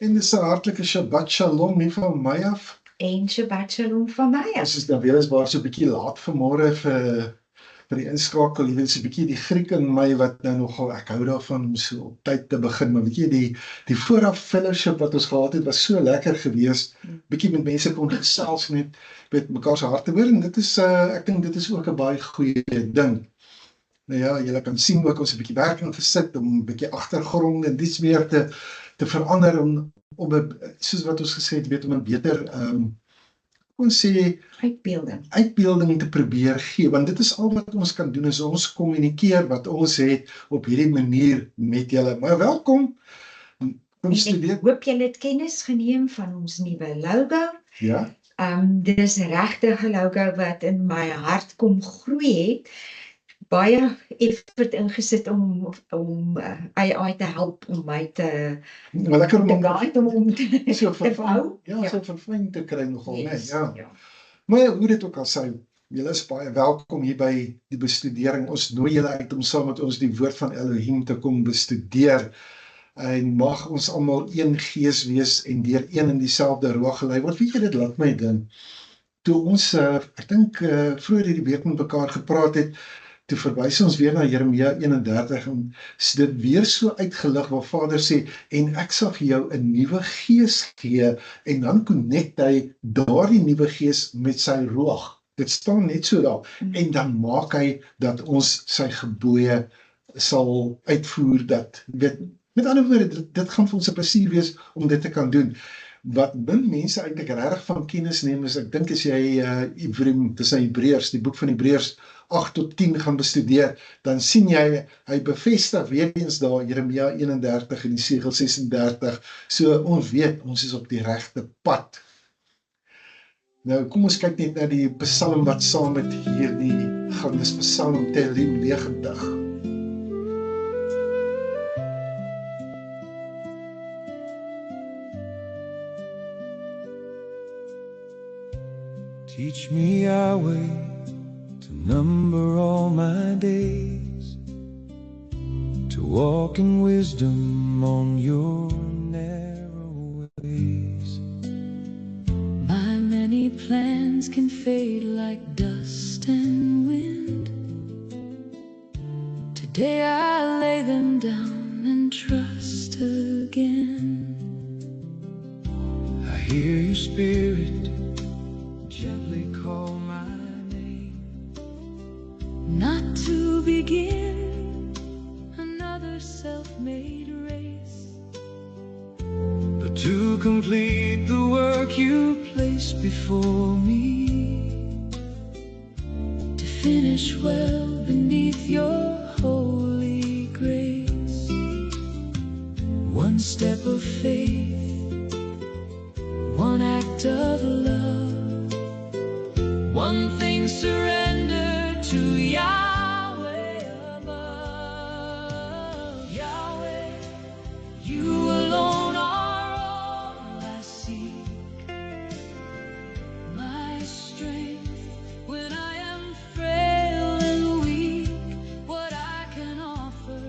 En dis 'n hartlike Shabbat Shalom nie van my af. En Shabbat Shalom van my af. Ons is nou weliswaar so 'n bietjie laat vanmôre vir die inskakel. Jy weet, so 'n bietjie die Griek in my wat nou nogal, ek hou daarvan om so op tyd te begin, maar weet jy, die vooraf fellowship wat ons gehad het, was so lekker geweest. Bietjie met mense kon gesels net, weet mekaar se harte hoor, en dit is, ek dink dit is ook 'n baie goeie ding. Nou ja, julle kan sien ook ons 'n bietjie werk ingesit om 'n bietjie agtergrond en dies meer te verander om soos wat ons gesê het, weet om 'n beter ons sê uitbeelding te probeer gee, want dit is al wat ons kan doen, is ons kommunikeer wat ons het op hierdie manier met julle. Maar welkom. Kom studeer. Ek hoop julle het kennis geneem van ons nuwe logo. Ja. Dit is regtig 'n logo wat in my hart kom groei het. Baie effort ingesit om AI te help om my te guide om te vou. Ja, so verfyn te kry nogal, yes, nee, ja. Maar hoe dit ook al sê, julle is baie welkom hier by die bestudering. Ons nooi julle uit om saam met ons die woord van Elohim te kom bestudeer. En mag ons almal een gees wees en deur een en dieselfde rooi gelei word. Weet jy, dit laat my dink. Toe ons, ek dink vroeër hierdie week met mekaar gepraat het, toe verwys ons weer na Jeremia 31 en is dit weer so uitgelig waar Vader sê, en ek sal vir jou 'n nuwe gees gee, en dan connect hy daardie nuwe gees met sy roog. Dit staan net so daar. En dan maak hy dat ons sy gebooie sal uitvoer, dat, weet, met ander woorde, dit gaan vir ons 'n plesier wees om dit te kan doen. Wat min mense eintlik regtig van kennis neem is, ek dink as jy Hebreërs, die boek van Hebreërs 8 tot 10 gaan bestudeer, dan sien jy, hy bevestig weer eens daar Jeremia 31 en die segel 36, so ons weet, ons is op die regte pad. Nou, kom ons kyk net na die psalm wat saam met hierdie gaan, dis Psalm 90. Teach me your way to number all my days, to walk in wisdom on your narrow ways. My many plans can fade like dust and wind. Today I lay them down and trust again. I hear your spirit gently call my name, not to begin another self-made race, but to complete the work you placed before me, to finish well beneath your holy grace. One step of faith, one act of love, one thing surrender to Yahweh above. Yahweh, you alone are all I seek, my strength when I am frail and weak, what I can offer,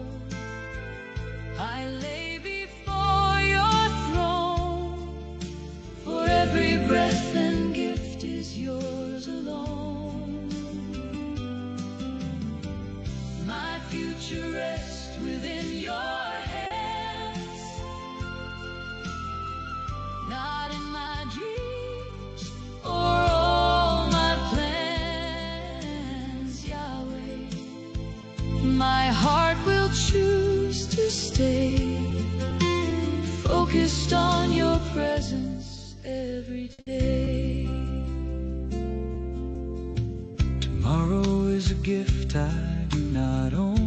I lay before your throne, for every breath and gift is yours alone. My future rests within your hands, not in my dreams or all my plans. Yahweh, my heart will choose to stay focused on your presence every day. Tomorrow is a gift I do not own.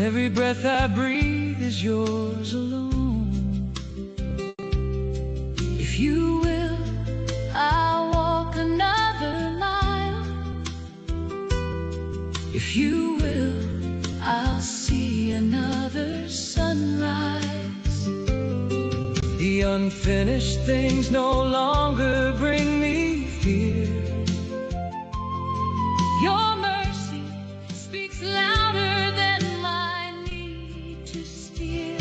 Every breath I breathe is yours alone. If you will, I'll walk another mile. If you will, I'll see another sunrise. The unfinished things no longer bring me fear. Your mercy speaks louder than my need to steer.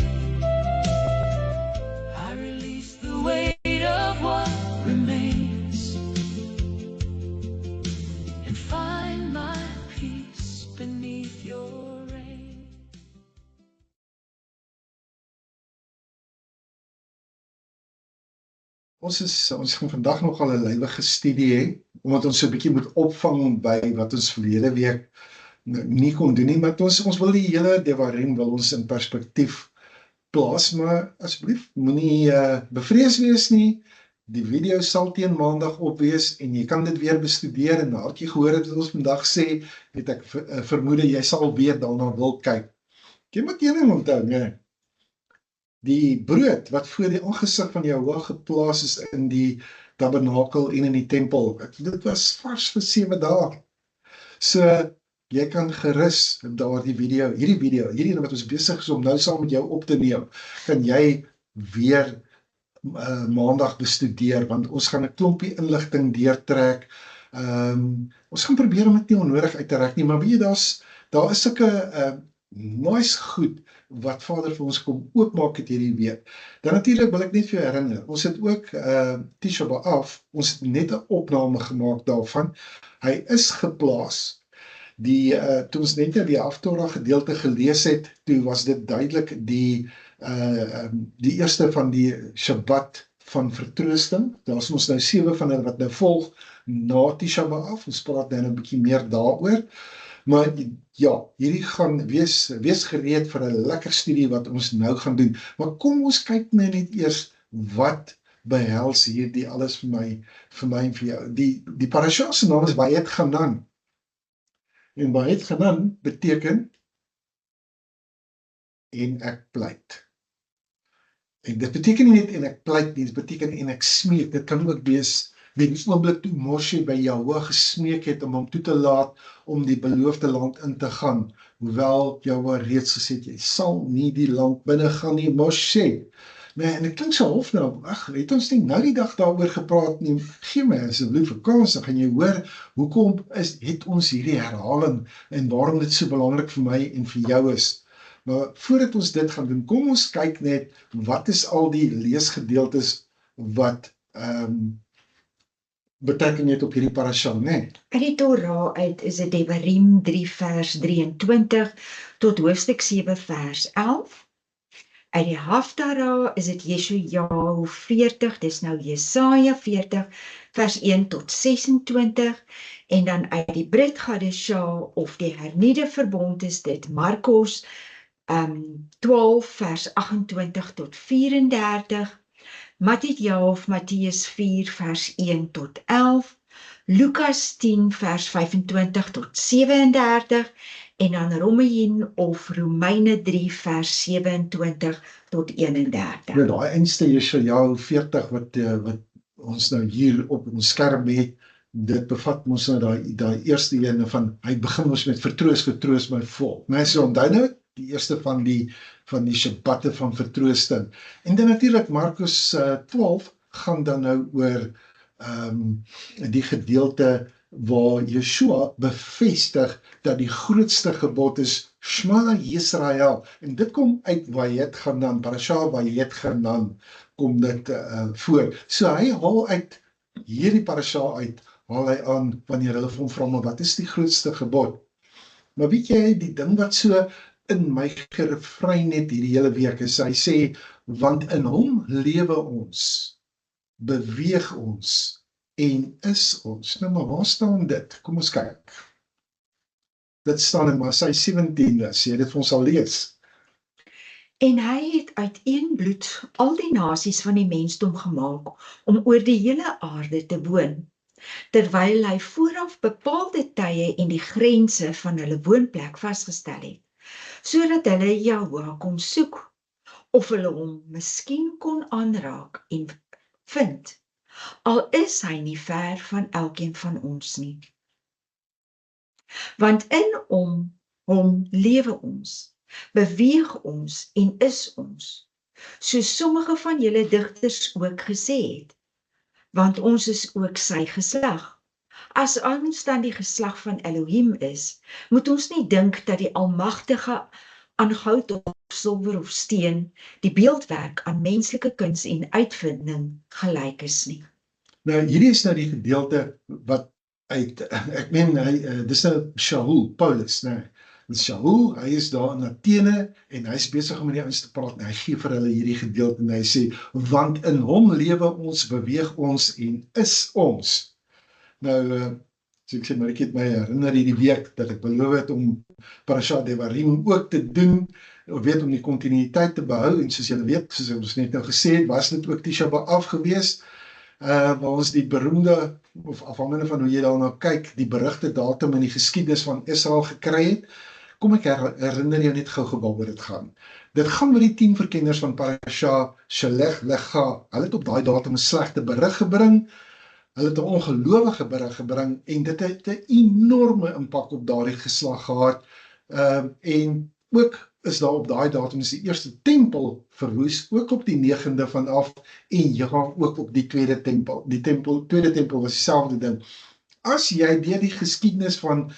I release the weight of what remains and find my peace beneath your rain. Ons gaan vandag nogal 'n lywige studie hê, omdat ons so 'n bietjie moet opvang by wat ons verlede week nie kon doen nie, maar ons wil die hele Devarim wil ons in perspektief plaas, maar asseblief moenie bevrees wees nie. Die video sal teen Maandag op wees en jy kan dit weer bestudeer en nadat jy gehoor het wat ons vandag sê, het ek vermoed jy sal weer daarna wil kyk. Jy moet een ding onthou, nee. Die brood wat voor die aangesig van Jahweh geplaas is in die tabernakel en in die tempel, dit was vars vir 7 dae. So, jy kan gerus daardie video, hierdie wat ons besig is om nou saam met jou op te neem, kan jy weer Maandag bestudeer, want ons gaan 'n klompie inligting deurtrek. Ons gaan probeer om dit nie onnodig uit te rek nie, maar weet jy, daar is sulke nice goed wat Vader vir ons kom oopmaak het hierdie week. Dan natuurlik wil ek net vir jou herinner, ons het ook Tisha B'Av, ons het net 'n opname gemaak daarvan. Hy is geplaas. Toe ons net die Haftorah gedeelte gelees het, toe was dit duidelik die eerste van die Shabbat van vertroosting. Daar is ons nou 7 van hulle wat nou volg na Tisha B'Av. Ons praat nou 'n bietjie meer daaroor. Maar ja, hierdie gaan wees gereed vir 'n lekker studie wat ons nou gaan doen. Maar kom ons kyk net eers wat behels hierdie alles vir my en vir jou. Die parasha se naam is Vayet Hanan. En Vayet Hanan beteken en ek pleit. En dit beteken nie net en ek pleit nie, dit beteken en ek smeek. Dit kan ook wees die oomblik toe Moshe by Jahweh gesmeek het om hom toe te laat om die beloofde land in te gaan, hoewel Jahweh reeds gesê het, jy sal nie die land binne gaan nie, Moshe. Nee, en dit klink so half nou, het ons nie nou die dag daaroor gepraat nie, gee my asseblief 'n kans, dan gaan jy hoor, hoekom het ons hierdie herhaling, en waarom dit so belangrik vir my en vir jou is. Maar voordat ons dit gaan doen, kom ons kyk net, wat is al die leesgedeeltes wat betrekking het op hierdie parasha, nee? Uit die Torah uit is dit Devarim 3 vers 23 tot hoofstuk 7 vers 11. Uit die Haftarah is dit Jeshayahu 40, dis nou Jesaja 40 vers 1 tot 26. En dan uit die Brit Hadashah of die hernieuwde verbond is dit Markos 12 vers 28 tot 34. Matthew of Matteus 4 vers 1 tot 11, Lukas 10 vers 25 tot 37 en dan Romeine 3 vers 27 tot 31. Ja, daai einste Jeshayahu 40 wat ons nou hier op ons skerm het, dit bevat ons nou daai eerste ene van, hy begin ons met vertroos my volk. Mense onthou nou, die eerste van die Shabbatte van vertroosting. En dan natuurlik Markus 12 gaan dan nou oor die gedeelte waar Yeshua bevestig dat die grootste gebod is Shema Yisrael. En dit kom uit Vayet Hanan, parasha Vayet Hanan kom dit voor. So hy haal uit hierdie parasha uit, haal hy aan wanneer hulle vir hom vra, maar wat is die grootste gebod? Maar weet jy, die ding wat so in my gerefrein het hierdie hele week is, hy sê, want in hom lewe ons, beweeg ons en is ons. Nou maar waar staan dit? Kom ons kyk. Dit staan in Mattheus 17, as jy dit vir ons al lees. En hy het uit een bloed al die nasies van die mensdom gemaak om oor die hele aarde te woon, terwyl hy vooraf bepaalde tye en die grense van hulle woonplek vasgestel het. sodat hulle Jahwe kon soek, of hulle hom miskien kon aanraak en vind, al is hy nie ver van elkeen van ons nie. Want in hom lewe ons, beweeg ons en is ons, soos sommige van julle digters ook gesê het, want ons is ook sy geslag. As ons dan die geslag van Elohim is, moet ons nie dink dat die Almagtige aan goud of silwer of steen, die beeldwerk aan menslike kuns en uitvinding gelyk is nie. Nou, hierdie is nou die gedeelte wat uit, ek meen, dis nou Shaul, Paulus, nee. Shaul, hy is daar in Athene en hy is besig om met die ouens te praat en hy gee vir hulle hierdie gedeelte en hy sê, want in hom lewe ons, beweeg ons en is ons. Nou, so ek sê, maar ek het my herinner hierdie week dat ek beloof het om Parasha Devarim ook te doen, of weet om die kontinuïteit te behou en soos julle weet, soos ons net nou gesê het, was dit ook Tisha B'Av gewees, waar ons die beroemde, of afhangende van hoe jy daarna kyk, die berigte datum in die geskiedenis van Israel gekry het. Kom ek herinner jou net gou waaroor dit gaan. Dit gaan met die 10 verkenners van Parasha Shelech Lecha. Hulle het op daai datum 'n slegte berig gebring. Hulle het 'n ongelowige berig gebring en dit het 'n enorme impak op daardie geslag gehad. En ook is daar op daai datum is die eerste tempel verwoes, ook op die 9de vanaf en ja, ook op die tweede tempel. Die tweede tempel was dieselfde ding. As jy deur die geskiedenis van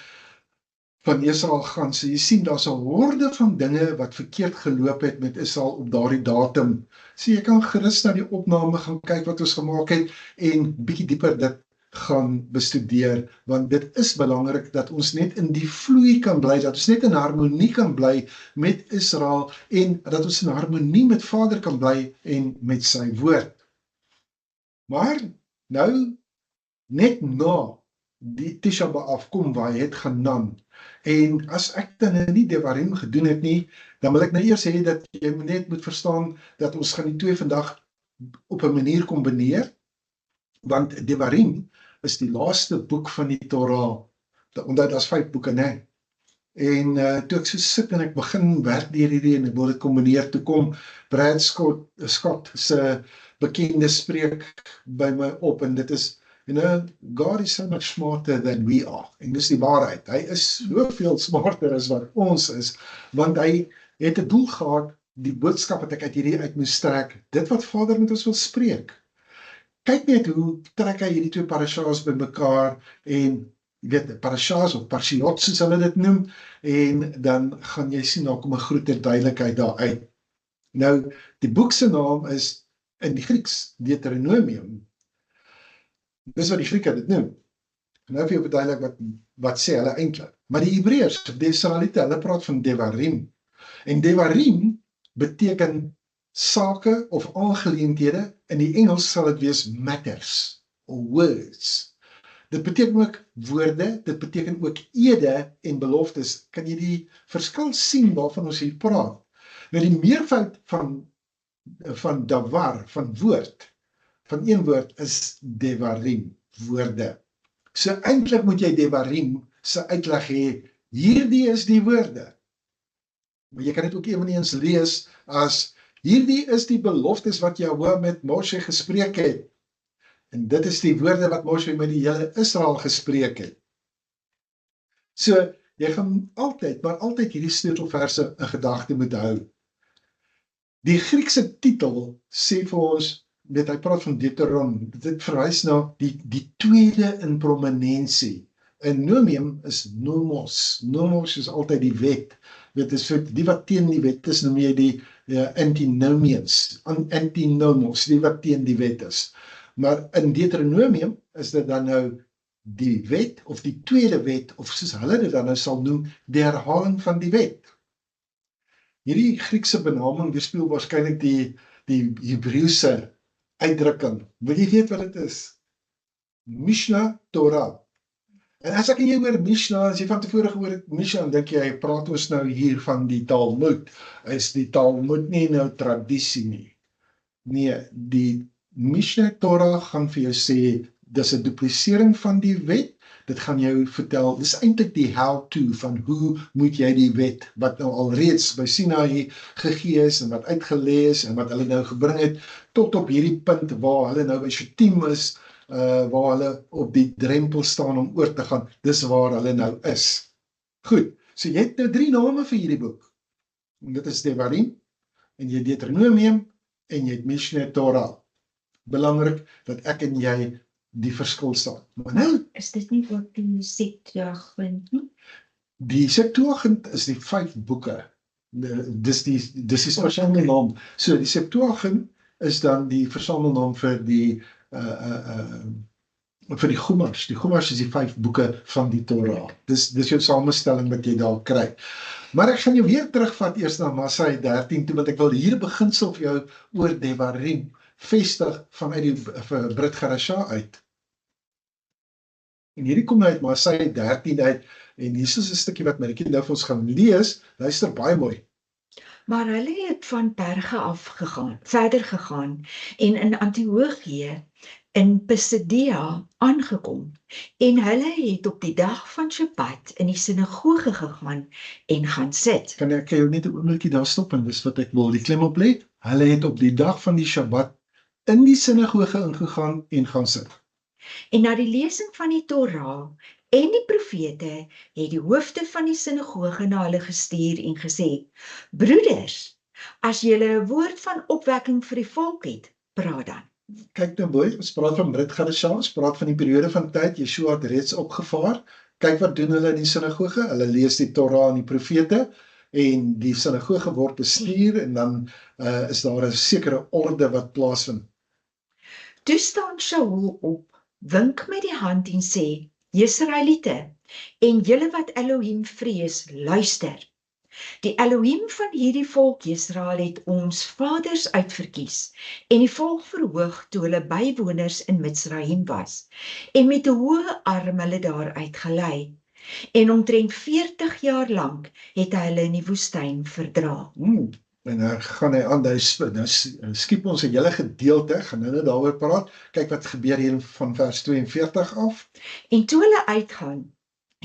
Israel gaan, so jy sien daar's 'n horde van dinge wat verkeerd geloop het met Israel op daardie datum. So jy kan gerus na die opname gaan kyk wat ons gemaak het en bietjie dieper dit gaan bestudeer, want dit is belangrik dat ons net in die vloei kan bly, dat ons net in harmonie kan bly met Israel en dat ons in harmonie met Vader kan bly en met sy woord. Maar nou, net na die Tisha B'Av kom waar hy het Hanan, en as ek dan nie Devarim gedoen het nie, dan wil ek nou eers sê dat jy net moet verstaan dat ons gaan die twee vandag op 'n manier kombineer, want Devarim is die laaste boek van die Torah. Onthou, daar's 5 boeke, né? En toe ek so sit en ek begin werk deur hierdie en ek wil dit kombineer, toe kom Brad Scott se bekende spreek by my op en dit is, God is so much smarter than we are. En dis die waarheid. Hy is soveel smarter as wat ons is, want hy het 'n doel gehad, die boodskap wat ek uit hierdie uit moes trek, dit wat Vader met ons wil spreek. Kyk net hoe trek hy hierdie twee parashas by mekaar en weet, parashas of parshiot soos hulle dit noem, en dan gaan jy sien, daar kom 'n groter duidelikheid daaruit. Nou, die boek se naam is in die Grieks Deuteronomium. Dis wat die Grieke dit noem. Nou vir jou verduidelik wat sê hulle eintlik. Maar die Hebreërs, die Israeliete, hulle praat van Devarim. En Devarim beteken sake of aangeleenthede, in die Engels sal dit wees matters, or words. Dit beteken ook woorde, dit beteken ook ede en beloftes. Kan jy die verskil sien waarvan ons hier praat? Nou die meervoud van davar, van woord, van een woord is Devarim, woorde. So eintlik moet jy Devarim se uitleg hê, hierdie is die woorde. Maar jy kan dit ook eweneens lees as, hierdie is die beloftes wat Jahwe met Moshe gespreek het. En dit is die woorde wat Moshe met die hele Israel gespreek het. So, jy gaan altyd, maar altyd hierdie sleutelverse in gedagte moet hou. Die Griekse titel sê vir ons, net hy praat van Deuteron, dit verwys na die tweede in prominensie. En nomium is nomos. Nomos is altyd die wet. Dit is vir die wat teen die wet is, noem jy die antinomians, antinomos, die wat teen die wet is. Maar in Deuteronomium is dit dan nou die wet, of die tweede wet, of soos hulle dit dan nou sal noem, die herhaling van die wet. Hierdie Griekse benaming weerspieël waarskynlik die Hebreëse uitdrukking. Wil jy weet wat dit is? Mishnah Torah. En as ek hier oor Mishnah, as jy van tevore gehoor het Mishnah, dan dink jy, praat ons nou hier van die Talmud. Is die Talmud nie nou tradisie nie? Nee, die Mishnah Torah gaan vir jou sê, dis 'n duplisering van die wet. Dit gaan jou vertel, dis eintlik die how-to van hoe moet jy die wet, wat nou alreeds by Sinai gegee is, en wat uitgelê is, en wat hulle nou gebring het, tot op hierdie punt waar hulle nou by Shittim is, waar hulle op die drempel staan om oor te gaan, dis waar hulle nou is. Goed, so jy het nou 3 name vir hierdie boek. En dit is Devarim, en jy het Deuteronomium, en jy het Mishneh Torah. Belangrik dat ek en jy die verskil staan. Maar nou, Is dit nie ook die Septuagint nie? die Septuagint is die 5 boeke. Dis die versamelnaam. So die Septuagint is dan die versamelnaam vir die Chumash. Die Chumash is die 5 boeke van die Torah. Dis jou samestelling wat jy daar kry. Maar ek gaan jou weer terugvat eers na Masai 13 toe, want ek wil hier 'n beginsel vir jou oor Devarim vestig vanuit die Brit Hadashah uit. En hierdie kom uit Masai 13 uit, en hier is 'n stukkie wat Marieke nou vir ons gaan lees, luister baie mooi. Maar hulle het van Perge af verder gegaan en in Antiochië in Pisidia aangekom, en hulle het op die dag van Shabbat in die sinagoge gegaan en gaan sit. Kan ek jou net 'n oombliekie daar stop, en dis wat ek wil die klem op lê. Hulle het op die dag van die Shabbat in die sinagoge ingegaan en gaan sit. En na die lesing van die Torah en die profete het die hoofde van die sinagoge na hulle gestuur en gesê: Broeders, as julle 'n woord van opwekking vir die volk het, praat dan. Kyk nou mooi, ons praat van Brit Hadashah, ons praat van die periode van tyd, Yeshua het reeds opgevaar. Kyk wat doen hulle in die sinagoge, hulle lees die Torah en die profete, en die sinagoge word bestuur, en dan is daar 'n sekere orde wat plaasvind. Toe staan Shaul op, wink met die hand en sê: Israeliete, en julle wat Elohim vrees, luister. Die Elohim van hierdie volk Israel het ons vaders uitverkies en die volk verhoog toe hulle bywoners in Mitzraim was, en met 'n hoë arm hulle daar uitgelei. En omtrent 40 jaar lank het hy hulle in die woestyn verdra. En dan gaan hy aan, nou skiep ons 'n hele gedeelte, gaan nou daaroor praat. Kyk wat gebeur hier van vers 42 af. En toe hulle uitgaan,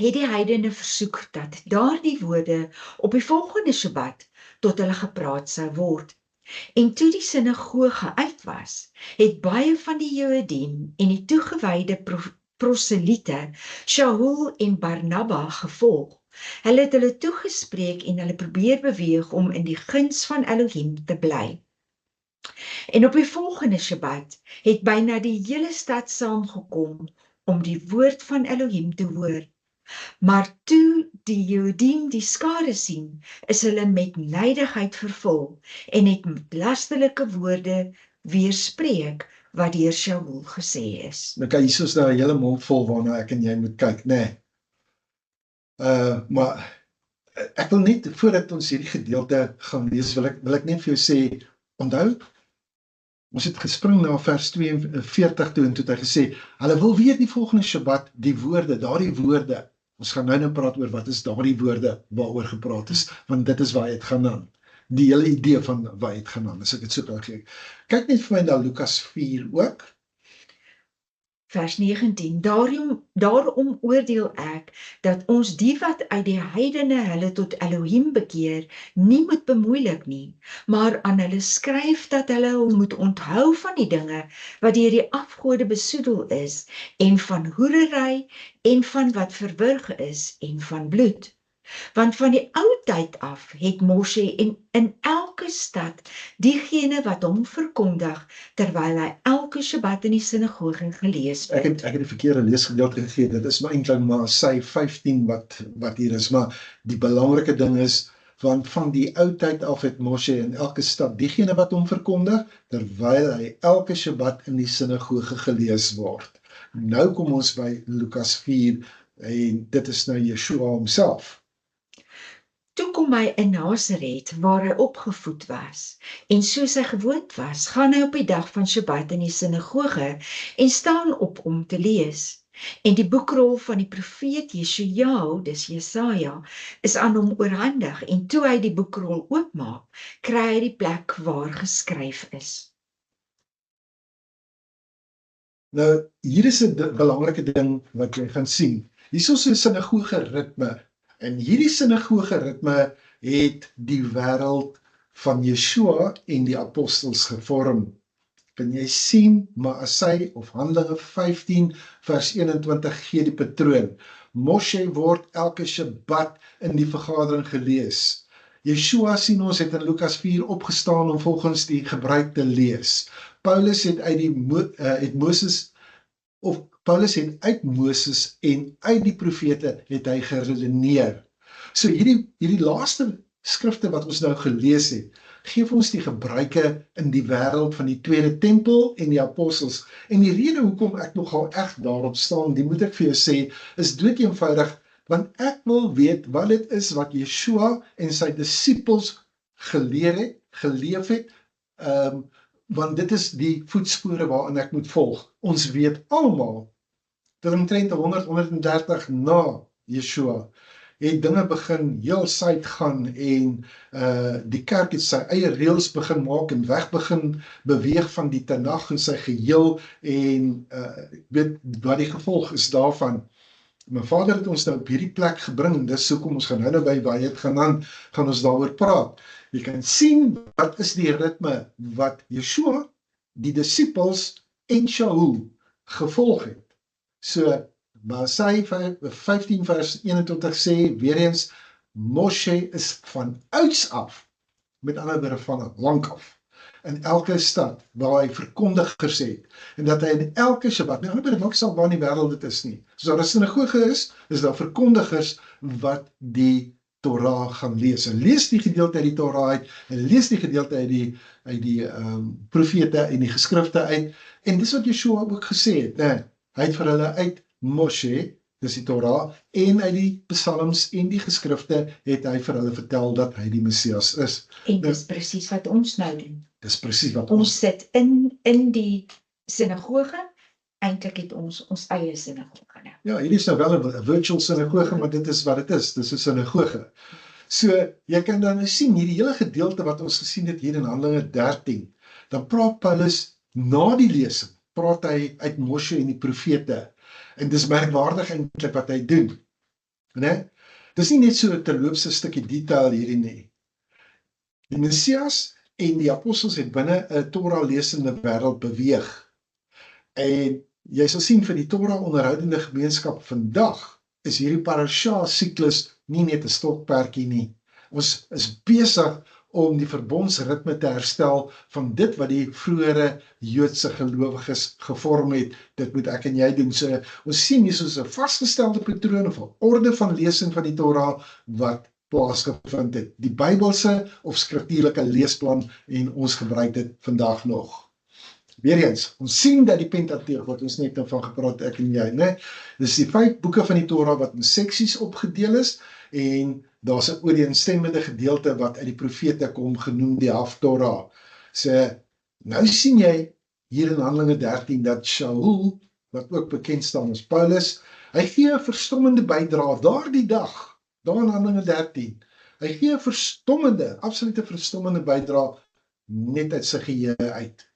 het die heidene versoek dat daardie woorde op die volgende Shabbat tot hulle gepraat sou word. En toe die sinagoge uit was, het baie van die Joodiem en die toegewyde proseliete Shaul en Barnaba gevolg. Hulle het hulle toegespreek en hulle probeer beweeg om in die guns van Elohim te bly. En op die volgende Shabbat het byna die hele stad saamgekom om die woord van Elohim te hoor. Maar toe die Joodiem die skare sien, is hulle met nydigheid vervul en het met lasterlike woorde weerspreek wat deur Shaul gesê is. Nou kyk, hier is daar 'n hele mond vol waarna ek en jy moet kyk, nê. Maar ek wil net, voordat ons hierdie gedeelte gaan lees, wil ek net vir jou sê, onthou, ons het gespring na vers 42 toe, en toe het hy gesê, hulle wil weer die volgende Shabbat, die woorde, daardie woorde, ons gaan nou praat oor wat is daardie woorde waaroor gepraat is, want dit is waar hy het gaan aan. Die hele idee van waar hy het gaan aan, as ek het so kan gee. Kyk net vir my na Lukas 4 ook. Vers 19, daarom oordeel ek, dat ons die wat uit die heidene hulle tot Elohim bekeer, nie moet bemoeilik nie, maar aan hulle skryf dat hulle hom moet onthou van die dinge, wat deur die afgode besoedel is, en van hoerery, en van wat verwrig is, en van bloed. Want van die ou tyd af het Moshe in elke stad diegene wat hom verkondig, terwyl hy elke Shabbat in die sinagoge gelees Ek het. het die verkeerde leesgedeelte gegee, dit is maar eintlik maar sy 15 wat hier is, maar die belangrike ding is, want van die ou tyd af het Moshe in elke stad diegene wat hom verkondig, terwyl hy elke Shabbat in die sinagoge gelees word. Nou kom ons by Lukas 4, en dit is nou Yeshua homself. Toe kom hy in Nasaret, waar hy opgevoed was, en soos hy gewoond was, gaan hy op die dag van Shabbat in die sinagoge, en staan op om te lees. En die boekrol van die profeet Jesjaja, dis Jesaja, is aan hom oorhandig, en toe hy die boekrol oopmaak, kry hy die plek waar geskryf is. Nou, hier is 'n belangrike ding wat jy gaan sien. Hier is 'n sinagoge ritme. En hierdie sinagoge ritme het die wêreld van Yeshua en die apostels gevorm. Kan jy sien, Maasai of Handelinge 15 vers 21 gee die patroon. Moshe word elke Shabbat in die vergadering gelees. Yeshua sien ons het in Lukas 4 opgestaan om volgens die gebruik te lees. Paulus het uit Moses en uit die profete het hy geredeneer. So hierdie laaste skrifte wat ons nou gelees het, gee vir ons die gebruike in die wêreld van die tweede tempel en die apostels. En die rede hoekom ek nogal reg daarop staan, die moet ek vir jou sê, is doodeenvoudig, want ek wil weet wat dit is wat Yeshua en sy disippels geleef het, want dit is die voetspore waarin ek moet volg. Ons weet almal, dat omtrent 130 na Yeshua, het dinge begin heel suid gaan en die kerk het sy eie reëls begin maak en weg begin beweeg van die Tanach in sy geheel en weet wat die gevolg is daarvan. My vader het ons nou op hierdie plek gebring en dis hoekom ons gaan nou by waar jy het gaan ons daaroor praat. Jy kan sien wat is die ritme wat Yeshua, die disippels en Shaul gevolg het. So Maasai 15 vers 21 sê, weer eens, Moshe is van ouds af, met ander woorde van lank af, in elke stad waar hy verkondigers het, en dat hy in elke Shabbat, nou ander maak sal waar in die wêreld dit is nie, so daar 'n sinagoge is daar verkondigers wat die Torah gaan lees, en lees die gedeelte uit die Torah uit, en lees die gedeelte uit die profete en die geskrifte uit, en dis wat Yeshua ook gesê het, nee, hy het vir hulle uit Moshe, dis die Torah, en uit die psalms en die geskrifte het hy vir hulle vertel dat hy die Messias is. En dis presies wat ons nou doen. Dis presies wat Ons sit in die sinagoge, eintlik het ons eie sinagoge nou. Ja, hierdie is nou wel 'n virtual sinagoge, maar dit is wat dit is, dis 'n sinagoge. So, jy kan dan sien, hierdie hele gedeelte wat ons gesien het hier in Handelinge 13, dan praat Paulus na die lesing, praat hy uit Moshe en die profete, en dis merkwaardig eintlik wat hy doen, né? Dis nie net so 'n terloopse stukkie detail hierdie nie. Die Messias en die apostels het binne 'n Torah lesende wêreld beweeg, en jy sal sien vir die Torah onderhoudende gemeenskap vandag, is hierdie parasha siklus nie net 'n stokperdjie nie. Ons is besig om die verbondsritme te herstel van dit wat die vroeëre Joodse gelowiges gevorm het. Dit moet ek en jy doen. So, ons sien hier soos 'n vasgestelde patroon of 'n orde van lesing van die Torah wat plaasgevind het. Die Bybelse of skriftuurlike leesplan, en ons gebruik dit vandag nog. Weereens, ons sien dat die Pentateug, wat ons net van gepraat, ek en jy, né? Dis die 5 boeke van die Torah wat in seksies opgedeel is, en daar's 'n ooreenstemmende gedeelte wat uit die profete kom, genoem die Haftorah. So, nou sien jy hier in Handelinge 13 dat Shaul, wat ook bekend staan as Paulus, hy gee 'n verstommende bydrae daardie dag, daar in Handelinge 13. Hy gee 'n absolute verstommende bydrae net uit sy geheue uit.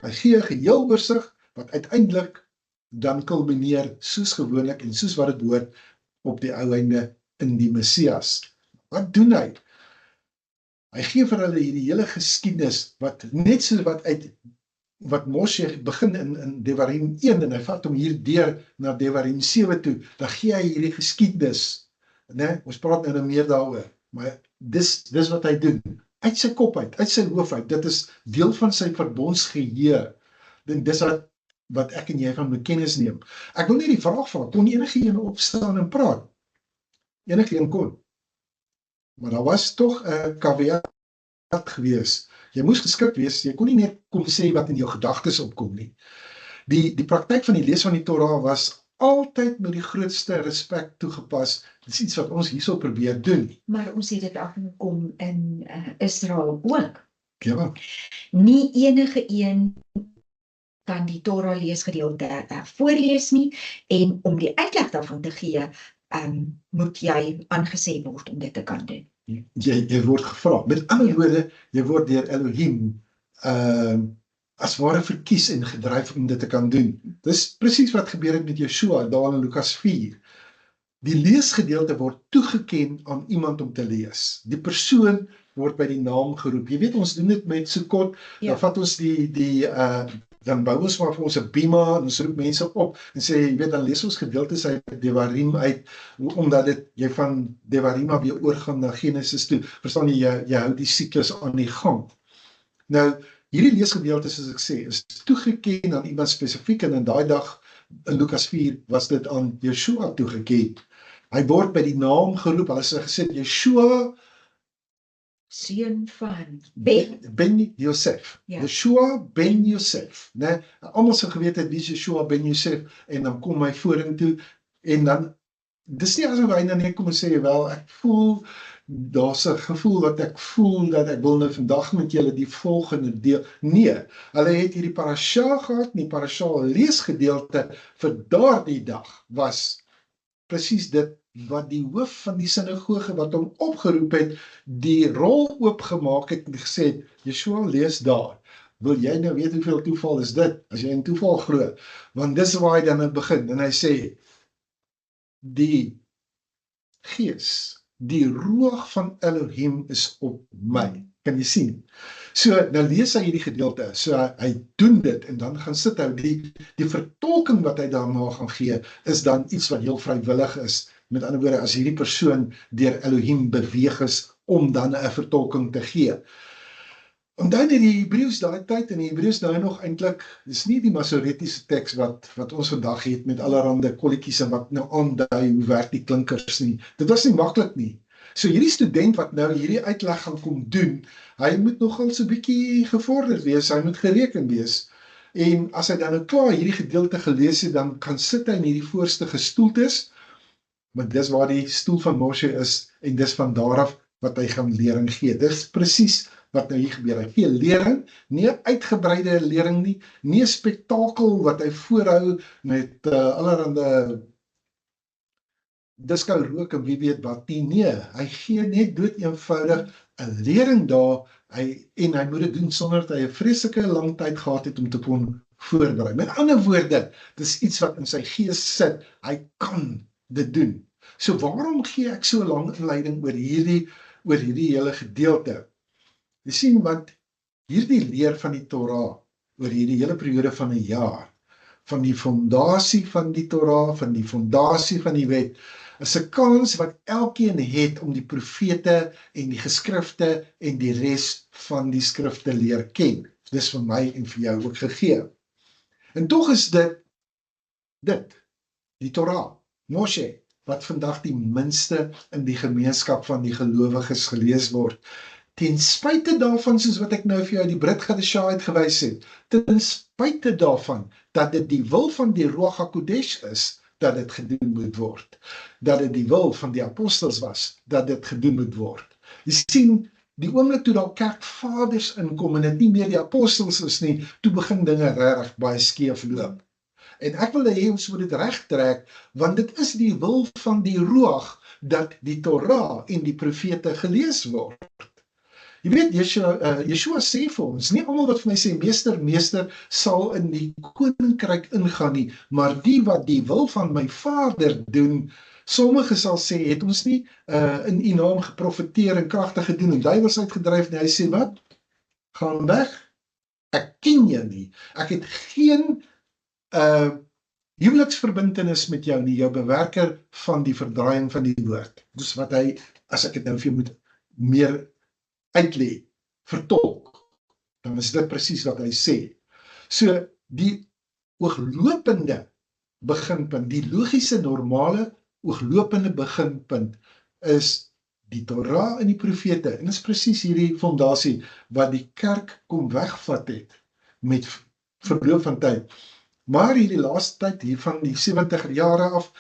Hy gee 'n geheeloorsicht wat uiteindelik dan kulmineer soos gewoonlik en soos wat dit hoort op die ou einde in die Messias. Wat doen hy? Hy gee vir hulle hierdie hele geskiedenis wat net so wat Moshe begin in Devarim 1 en hy vat hom hier deur na Devarim 7 toe. Dan gee hy hierdie geskiedenis. Né? Ons praat nou meer daaroor, maar dis wat hy doen. Uit sy kop uit sy hoof uit. Dit is deel van sy verbondsgeheue. Dis wat ek en jy van moet kennis neem. Ek wil net die vraag vra, kon enige een opstaan en praat? Enige een kon. Maar daar was tog 'n caveat gewees. Jy moes geskik wees, jy kon nie net kom sê wat in jou gedagtes opkom nie. Die praktyk van die lees van die Torah was altyd met die grootste respek toegepas. Dit is iets wat ons hierso probeer doen. Maar ons het dit afgekom in Israel ook. Ja. Nie enige een kan die Torah leesgedeelte voorlees nie, en om die uitleg daarvan te gee, moet jy aangesê word om dit te kan doen. Jy word gevra. Met ander woorde, jy word deur Elohim as ware verkies en gedryf om dit te kan doen. Dis presies wat gebeur het met Yeshua daar in Lukas 4. Die leesgedeelte word toegeken aan iemand om te lees. Die persoon word by die naam geroep. Jy weet, ons doen dit met Sukkot, dan vat ons dan bou ons maar vir ons 'n bima, en ons roep mense op, en sê, jy weet, dan lees ons gedeeltes uit Devarim uit, omdat jy van Devarim weer oorgaan na Genesis toe, verstaan jy hou die siklus aan die gang. Nou, hierdie leesgedeelte, soos ek sê, is toegeken aan iemand spesifiek, en in daai dag, in Lukas 4, was dit aan Yeshua toegeken. Hy word by die naam geroep, hulle het gesê, Yeshua, Seun van Ben Yosef. Ja. Yeshua ben Yosef. Nee, almal sou geweet het wie is Yeshua ben Yosef, en dan kom hy vorentoe, en dan, dis nie asof hy dan net kom en sê, wel, ek voel, daar's 'n gevoel wat ek voel, dat ek wil nou vandag met julle die volgende deel. Nee, hulle het hierdie parasha gehad, en die parasha leesgedeelte vir daardie dag was presies dit, wat die hoof van die sinagoge wat hom opgeroep het, die rol oopgemaak het en gesê het, Yeshua, lees daar. Wil jy nou weet hoeveel toeval is dit, as jy in toeval glo? Want dis waar hy dan begin, en hy sê, die gees, die roeg van Elohim is op my. Kan jy sien? So, nou lees hy hierdie gedeelte, so hy doen dit, en dan gaan sit hy, die vertolking wat hy daarna gaan gee, is dan iets wat heel vrywillig is. Met ander woorde, as hierdie persoon deur Elohim beweeg is, om dan 'n vertolking te gee. En dan in die Hebreëus daai tyd, en die Hebreëus nou nog eintlik, dis nie die Masoretiese teks wat ons vandag het, met allerhande kolletjies en wat nou aandui, hoe werk die klinkers nie. Dit was nie maklik nie. So hierdie student wat nou hierdie uitleg gaan kom doen, hy moet nogal so 'n bietjie gevorderd wees, hy moet gereken wees. En as hy dan nou klaar hierdie gedeelte gelees het, dan kan sit hy in hierdie voorste gestoeltes, maar dis waar die stoel van Moshe is, en dis van daaraf wat hy gaan lering gee. Dis presies wat nou hier gebeur. Hy gee lering, nie 'n uitgebreide lering nie, nie 'n spektakel wat hy voorhou met allerhande diskou rook en wie weet wat nie. Nee, hy gee net dood eenvoudig 'n lering daar, en hy moet dit doen sonder dat hy 'n vreeslike lang tyd gehad het om te kon voorberei. Met ander woorde, dis iets wat in sy gees sit, hy kan dit doen. So waarom gee ek so 'n lang inleiding oor hierdie hele gedeelte? Jy sien, want hierdie leer van die Torah, oor hierdie hele periode van 'n jaar, van die fondasie van die Torah, van die fondasie van die wet, is 'n kans wat elkeen het om die profete en die geskrifte en die res van die skrifte leer ken. Dis vir my en vir jou ook gegee. En tog is dit, die Torah, Moshe, wat vandag die minste in die gemeenskap van die gelowiges gelees word. Ten spyte daarvan, soos wat ek nou vir jou die Brit Gadesha uitgewys het, ten spyte daarvan, dat dit die wil van die Ruach HaKodesh is, dat dit gedoen moet word. Dat dit die wil van die apostels was, dat dit gedoen moet word. Jy sien, die oomblik toe daar kerkvaders inkom, en dit nie meer die apostels is nie, toe begin dinge regtig baie skeef loop. En ek wil hê ons moet dit regtrek, want dit is die wil van die Ruach, dat die Torah en die profete gelees word. Jy weet, Yeshua sê vir ons, nie almal wat vir my sê, meester, sal in die koninkryk ingaan nie, maar die wat die wil van my Vader doen, sommige sal sê, het ons nie in u naam geprofeteer en kragtig gedoen, en duiwels uitgedryf, en hy sê, wat? Gaan weg? Ek ken jou nie. Ek het geen huweliksverbintenis met jou nie, jou bewerker van die verdraaiing van die woord. Dis wat hy, as ek het nou vir jou moet meer uitlê, vertolk, dan is dit presies wat hy sê. So, die ooglopende beginpunt, die logiese, normale, ooglopende beginpunt, is die Torah en die profete, en dit is presies hierdie fondasie, wat die kerk kom wegvat het, met verloop van tyd. Maar hierdie laaste tyd, hier van die 70er jare af,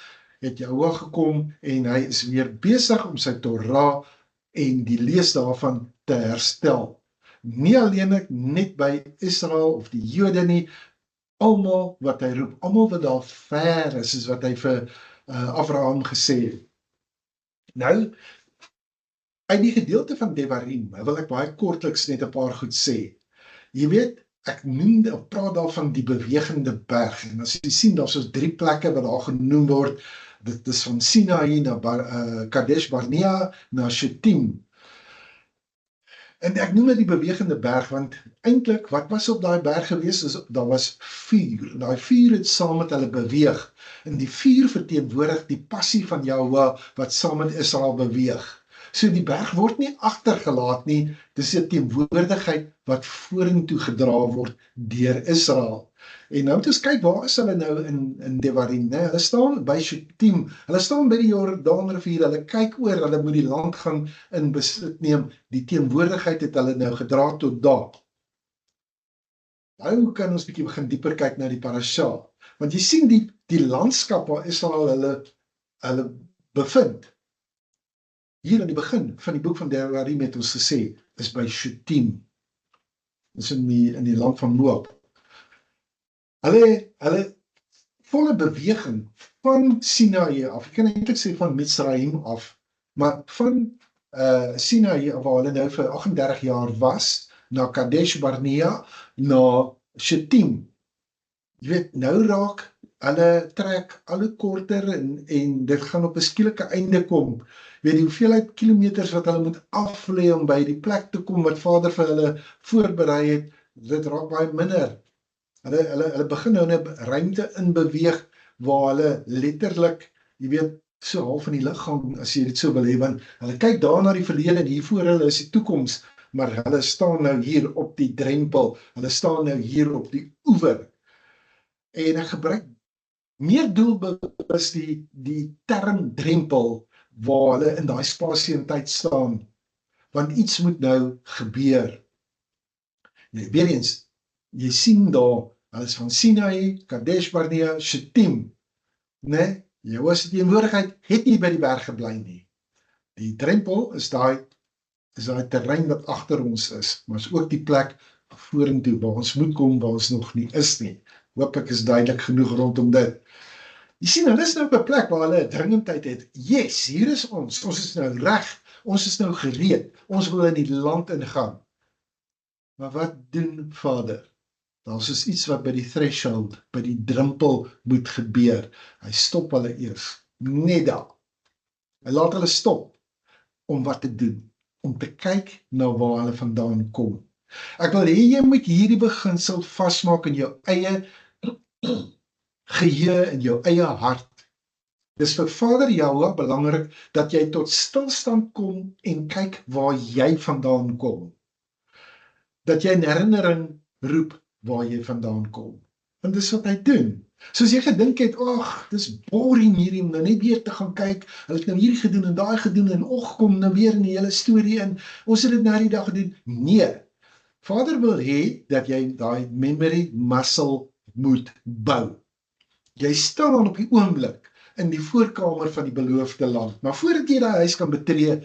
het Jehovah gekom, en hy is weer besig om sy Torah en die lees daarvan te herstel. Nie alleen net by Israel of die Jode nie, almal wat hy roep, almal wat daar ver is, soos wat hy vir Abraham gesê het. Nou, uit die gedeelte van Devarim, wil ek baie kortliks net 'n paar goed sê. Jy weet, ek praat daar van die bewegende berg, en as jy sien, daar is 3 plekke wat daar genoem word, dit is van Sinaï na Kadesh Barnea, na Shittim. En ek noem dit die bewegende berg, want eintlik, wat was op daai berg gewees, daar was vuur, en daai vuur het saam met hulle beweeg, en die vuur verteenwoordig die passie van Jahweh, wat saam met Israel beweeg. So die berg word nie agtergelaat nie, dis 'n teenwoordigheid wat vorentoe gedra word deur Israel. En nou moet ons kyk, waar is hulle nou in Devarim, né? Hulle staan by Shittim, hulle staan by die Jordaanrivier, hulle kyk oor, hulle moet die land gaan in besit neem, die teenwoordigheid het hulle nou gedra tot daar. Nou kan ons bietjie begin dieper kyk na die parasha, want jy sien die landskap waar Israel hulle bevind. Hier aan die begin van die boek van Devarim het ons gesê, is by Shittim. Dis in die land van Moab. Hulle volle beweging van Sinaï af, ek kan eintlik sê van Mitzraim af, maar van Sinaï af, waar hulle nou vir 38 jaar was, na Kadesh Barnea, na Shittim. Jy weet, nou raak, hulle trek alle korter en dit gaan op 'n skielike einde kom. Weet die hoeveelheid kilometers wat hulle moet aflê om by die plek te kom wat Vader vir hulle voorberei het, dit raak baie minder. Hulle begin nou 'n ruimte in beweeg waar hulle letterlik, jy weet, so half in die liggaam, as jy dit so wil hê, want hulle kyk daar na die verlede en hier voor hulle is die toekoms, maar hulle staan nou hier op die drempel, hulle staan nou hier op die oewer. En ek gebruik meer doelbewus die term drempel, waar hulle in daai spasie en tyd staan, want iets moet nou gebeur. Weer eens, jy sien daar, hulle is van Sinaï, Kadesh Barnea, Shittim, né? Jou se teenwoordigheid het nie by die berg gebly nie. Die drempel is daai terrein wat agter ons is, maar is ook die plek vorentoe waar ons moet kom, waar ons nog nie is nie. Hoop ek is duidelik genoeg rondom dit. Jy sien, hulle is nou op 'n plek waar hulle 'n dringendheid het. Yes, hier is ons is nou reg, ons is nou gereed, ons wil in die land ingaan. Maar wat doen Vader? Daar is iets wat by die threshold, by die drempel moet gebeur. Hy stop hulle eers, net daar. Hy laat hulle stop, om wat te doen, om te kyk na waar hulle vandaan kom. Ek wil hê jy moet hierdie beginsel vasmaak in jou eie geheue, in jou eie hart. Dis vir Vader Jahweh belangrik, dat jy tot stilstand kom, en kyk waar jy vandaan kom. Dat jy in herinnering roep, waar jy vandaan kom. Want dis wat hy doen. Soos jy gedink het, ag, dis boring hierdie, nou net weer te gaan kyk, hulle het nou hierdie gedoen en daai gedoen, en kom nou weer in die hele storie in, ons het dit nou die dag gedoen. Nee, Vader wil hê, dat jy daai memory muscle moet bou. Jy staan dan op die oomblik, in die voorkamer van die beloofde land, maar voordat jy daai huis kan betree,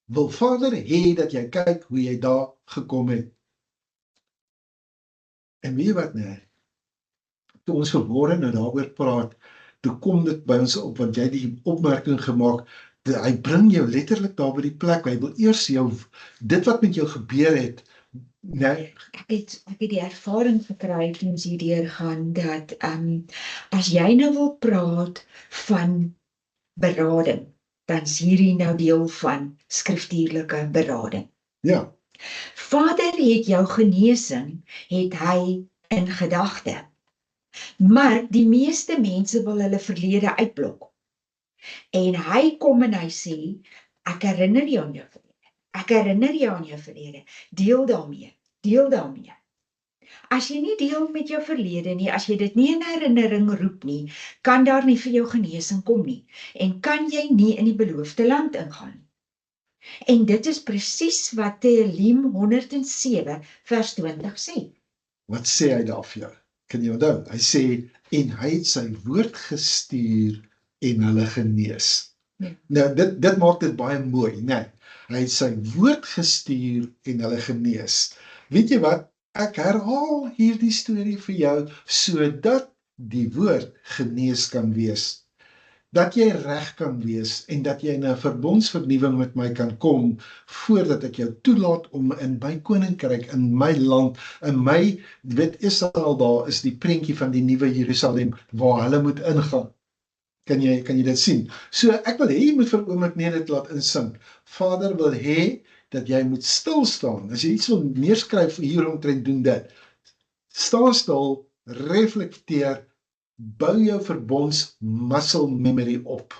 wil Vader hê, dat jy kyk, hoe jy daar gekom het. En weet jy wat, nee, toe ons vanmôre nou daaroor praat, toe kom dit by ons op, want jy die opmerking gemaak, hy bring jou letterlik daar by die plek, hy wil eers dit wat met jou gebeur het, nee. Ek het die ervaring gekry toe ons hierdeur gaan, dat as jy nou wil praat van berading, dan is hierdie nou deel van skriftuurlike berading. Ja. Vader het jou genesing, het hy in gedagte. Maar die meeste mense wil hulle verlede uitblok. En hy kom en hy sê, ek herinner jou aan jou verlede. Ek herinner jou aan jou verlede. Deel daarmee. As jy nie deel met jou verlede nie, as jy dit nie in herinnering roep nie, kan daar nie vir jou genesing kom nie. En kan jy nie in die beloofde land ingaan. En dit is presies wat Tehillim 107 vers 20 sê. Wat sê hy daar vir jou? Kan jy onthou? Hy sê, en hy het sy woord gestuur en hulle genees. Ja. Nou, dit maak dit baie mooi, nee. Hy het sy woord gestuur en hulle genees. Weet jy wat? Ek herhaal hierdie storie vir jou, sodat die woord genees kan wees. dat jy reg kan wees en dat jy in 'n verbondsvernuwing met my kan kom voordat ek jou toelaat om in my koninkryk, in my land, in my, weet Israel daar is die prentjie van die nuwe Jerusalem waar hulle moet ingaan. Kan jy dit sien? So ek wil hê jy moet vir 'n oomblik net dit laat insink. Vader wil hê dat jy moet stil staan. As jy iets wil neerskryf hier omtrent doen dit. Staan stil, reflekteer, bou jou verbonds muscle memory op.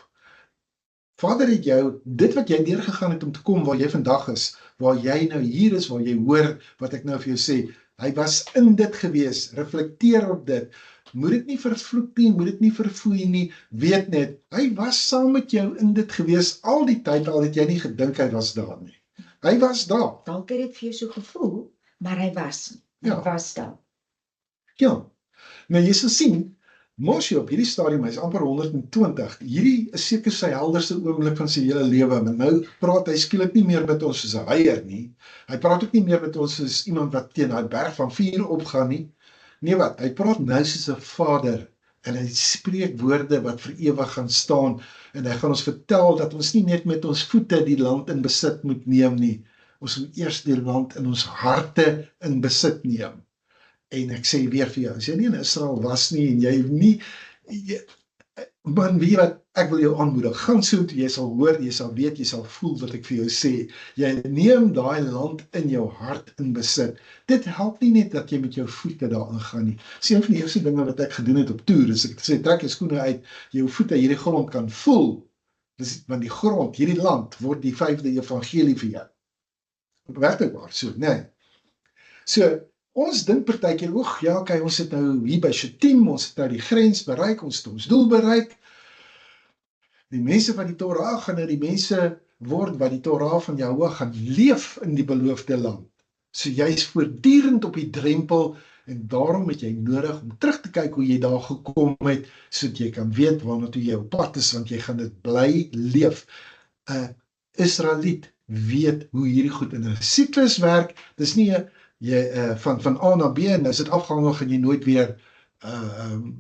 Vader het jou, dit wat jy deurgegaan het om te kom waar jy vandag is, waar jy nou hier is, waar jy hoor wat ek nou vir jou sê, hy was in dit gewees, reflekteer op dit, moet dit nie vervloek nie, moet dit nie verfoei nie, weet net, hy was saam met jou in dit gewees, al die tyd al het jy nie gedink hy was daar nie. Hy was daar. Dalk het dit vir jou so gevoel, maar hy was daar. Ja, nou jy sal sien, Moshe op hierdie stadium, hy is amper 120, hierdie is seker sy helderste oomblik van sy hele lewe, maar nou praat hy skielik nie meer met ons soos 'n heier nie, hy praat ook nie meer met ons soos iemand wat teen daai berg van vuur opgaan nie, nee wat, hy praat nou soos 'n vader, en hy spreek woorde wat vir ewig gaan staan, en hy gaan ons vertel dat ons nie net met ons voete die land in besit moet neem nie, ons moet eers die land in ons harte in besit neem. En ek sê weer vir jou, as jy nie in Israel was nie, en jy nie, man, weet jy wat, ek wil jou aanmoedig, gaan so toe, jy sal hoor, jy sal weet, jy sal voel wat ek vir jou sê, jy neem daai land in jou hart in besit, dit help nie net dat jy met jou voete daarin gaan nie, dis een van die eerste dinge wat ek gedoen het op toer, is ek sê, trek jou skoene uit, jou voete hierdie grond kan voel, want die grond, hierdie land, word die 5de evangelie vir jou, werklikbaar, so, nee, so, ons dink partykeer, ja, okay, ons het nou hier by Shittim, ons het nou die grens bereik, ons het ons doel bereik. Die mense van die Torah gaan nou die mense word wat die Torah van Jahweh gaan leef in die beloofde land. So jy is voortdurend op die drempel en daarom het jy nodig om terug te kyk hoe jy daar gekom het, sodat jy kan weet waarna toe jy op pad is, want jy gaan dit bly leef. 'n Israeliet weet hoe hierdie goed in 'n siklus werk, dis nie van A na B, en as dit afgehandel gaan jy nooit weer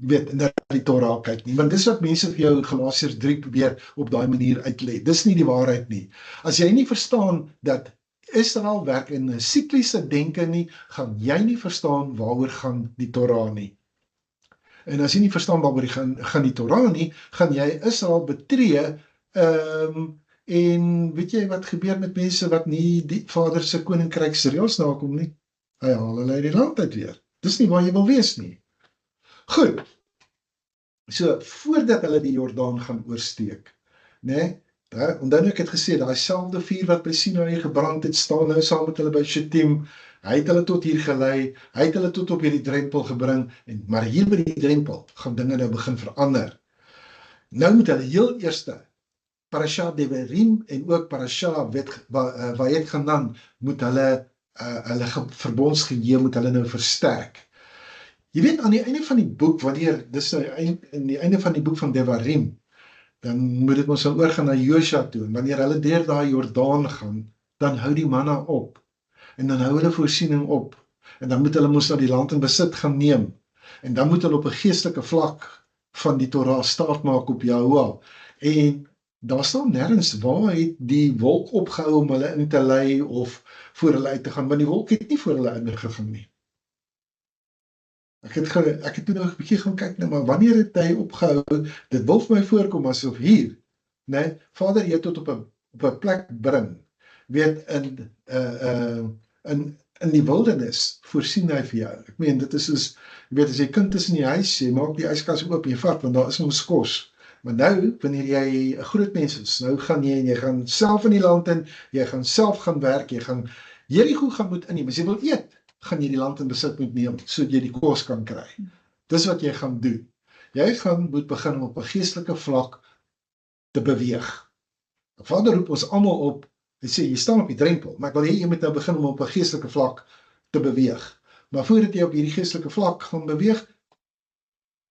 weet, na die Torah kyk nie, want dis wat mense vir jou Galasiërs 3 probeer op daai manier uitlei, dis nie die waarheid nie. As jy nie verstaan dat Israel werk in 'n sikliese denke nie, gaan jy nie verstaan waaroor gaan die Torah nie. En as jy nie verstaan waaroor gaan die Torah nie, gaan jy Israel betree, en weet jy wat gebeur met mense wat nie die Vader se koninkryk se reëls nakom nie? Hy haal hulle uit die land uit weer. Dis nie waar jy wil wees nie. Goed. So, voordat hulle die Jordaan gaan oorsteek, né? Onthou ek het gesê, daai selfde vuur wat by Sinaï gebrand het, staan nou saam met hulle by Shittim. Hy het hulle tot hier gelei, hy het hulle tot op hierdie drempel gebring, maar hier by die drempel gaan dinge nou begin verander. Nou moet hulle heel eerste Parasha Devarim en ook Parasha Vayet Hanan moet hulle verbondsgeheue moet hulle nou versterk. Jy weet, aan die einde van die boek, dis nou in die einde van die boek van Devarim, dan moet dit ons nou oorgaan na Josua toe, en wanneer hulle deur daai Jordaan gaan, dan hou die manna op, en dan hou hulle voorsiening op, en dan moet hulle mos na die land in besit gaan neem, en dan moet hulle op 'n geestelike vlak van die Torah staat maak op Jahweh, en daar staan nêrens waar het die wolk opgehou om hulle in te lei of voor hulle uit te gaan, want die wolk het nie voor hulle ingegaan nie. Ek het toen nog 'n bietjie gaan kyk, maar wanneer het hy opgehou, dit wil vir my voorkom asof hier, nee, Vader, jy tot op 'n plek bring, weet, in die wildernis, voorsien hy vir jou. Ek meen, dit is soos, weet, as jy kind is in die huis, jy maak die yskas oop, jy vat, want daar is ons kos. Maar nou, wanneer jy 'n groot mens is, nou gaan jy gaan self in die land in, jy gaan self gaan werk, jy gaan Jerigo gaan moet inneem, as jy wil eet, gaan jy die land in besit moet neem, sodat jy die kos kan kry. Dis wat jy gaan doen. Jy moet begin om op 'n geestelike vlak te beweeg. Vader roep ons almal op, hy sê, jy staan op die drempel, maar ek wil hê jy moet nou begin om op 'n geestelike vlak te beweeg. Maar voordat jy op hierdie geestelike vlak gaan beweeg,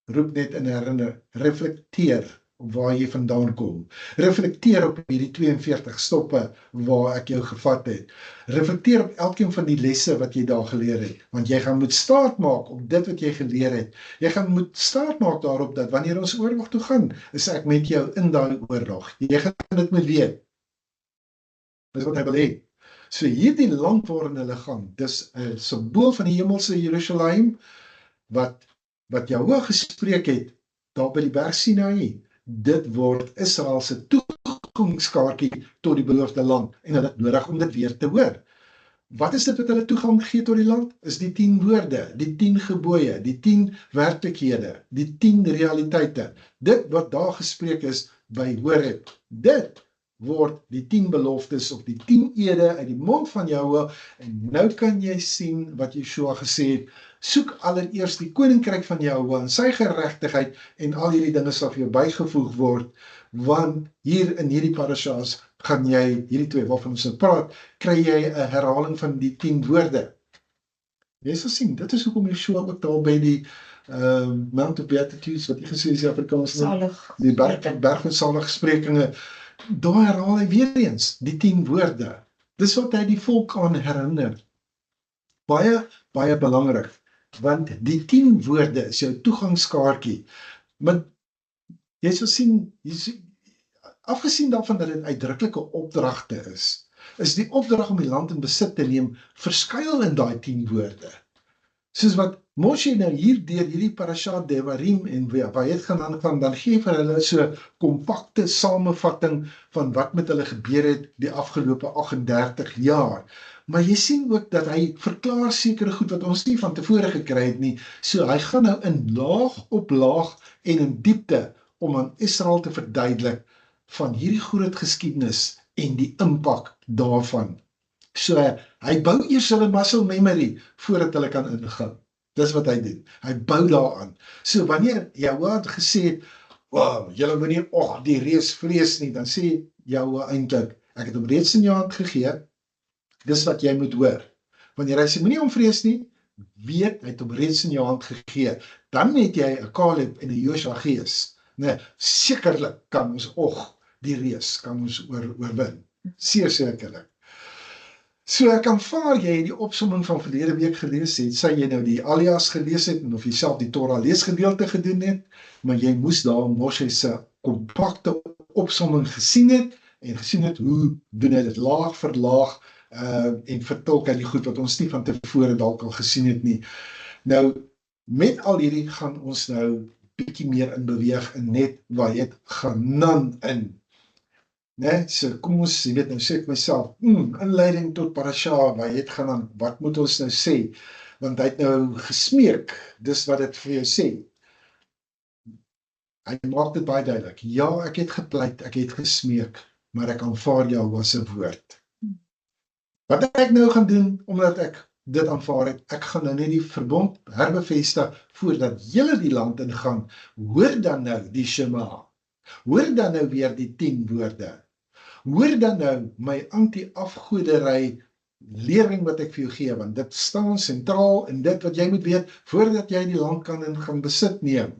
roep net in herinner, reflekteer waar jy vandaan kom. Reflekteer op hierdie 42 stoppe waar ek jou gevat het. Reflekteer op elkeen van die lesse wat jy daar geleer het, want jy gaan moet staat maak op dit wat jy geleer het. Jy gaan moet staat maak daarop dat wanneer ons oorlog toe gaan, is ek met jou in daai oorlog. Jy gaan dit moet weet. Dis wat hy wil hê. So hierdie land waarin hulle gaan, dis 'n simbool van die hemelse Jerusalem, wat Jahwe gespreek het, daar by die berg Sinaï. Dit word Israel se toegangskaartjie tot die beloofde land, en hulle het nodig om dit weer te hoor. Wat is dit wat hulle toegang gee tot die land? Is die 10 woorde, die 10 gebooie, die 10 werklikhede, die 10 realiteite. Dit wat daar gespreek is by Horeb, dit word die 10 beloftes of die 10 ede uit die mond van Jahwe, en nou kan jy sien wat Yeshua gesê het, soek allereerst die koninkryk van Jahwe en sy geregtigheid, en al hierdie dinge sal vir jou bygevoeg word, want hier in hierdie parashas gaan jy, hierdie 2 waarvan ons nou praat, kry jy 'n herhaling van die 10 woorde. Jy sal sien, dit is hoekom Yeshua ook daar by die Mount of Beatitudes, wat jy gesê is die Afrikaans, die berg van saligsprekinge, daar herhaal hy weer eens die 10 woorde. Dis wat hy die volk aan herinner. Baie, baie belangrik, want die 10 woorde is jou toegangskaartjie. Maar jy sal sien, afgesien daarvan dat dit uitdruklike opdragte is die opdrag om die land in besit te neem, verskuil in daai 10 woorde. Soos wat Moshe nou hier deur hierdie parasha Devarim en Vayet gaan aangaan, dan gee vir hulle so kompakte samevatting van wat met hulle gebeur het die afgelope 38 jaar. Maar jy sien ook dat hy verklaar sekere goed wat ons nie van tevore gekry het nie. So hy gaan nou in laag op laag en in diepte om aan Israel te verduidelik van hierdie groot geskiedenis en die impak daarvan. So hy bou eers hulle muscle memory voordat hulle kan ingaan. Dis wat hy doen. Hy bou daaraan. So wanneer Jahwe gesê het, wow, julle moet nie die reus vrees nie, dan sê Jahwe eintlik, ek het hom reeds in jou hand gegee, dis wat jy moet hoor. Wanneer hy sê, moenie hom vrees nie, weet, hy het hom reeds in jou hand gegee. Dan het jy 'n Caleb en 'n Josua gees. Nee, sekerlik kan ons die reus kan ons oorwin. Seer sekerlik. So ek aanvaar jy die opsomming van verlede week gelees het, sy jy nou die alias gelees het, en of jy self die Torah leesgedeelte gedoen het, maar jy moes daar Moshe se kompakte opsomming gesien het, en gesien het hoe doen hy dit laag vir laag, en vertolk hy die goed wat ons nie van tevore dalk al gesien het nie. Nou, met al hierdie gaan ons nou bietjie meer in beweeg, en net waar jy gaan nan in. Nee, so kom ons, jy weet nou, sê ek myself, inleiding tot parasha, waar jy het gaan aan, wat moet ons nou sê? Want hy het nou gesmeek, dis wat dit vir jou sê. Hy maak dit baie duidelik, ja, ek het gepleit, ek het gesmeek, maar ek aanvaar jou as 'n woord. Wat ek nou gaan doen, omdat ek dit aanvaar het, ek gaan nou net die verbond herbevestig, voordat julle die land ingaan, hoor dan nou die Shema, hoor dan nou weer die 10 woorde, hoor dan nou my anti-afgoderry lering wat ek vir jou gee, want dit staan sentraal in dit wat jy moet weet, voordat jy die land kan en gaan besit neem.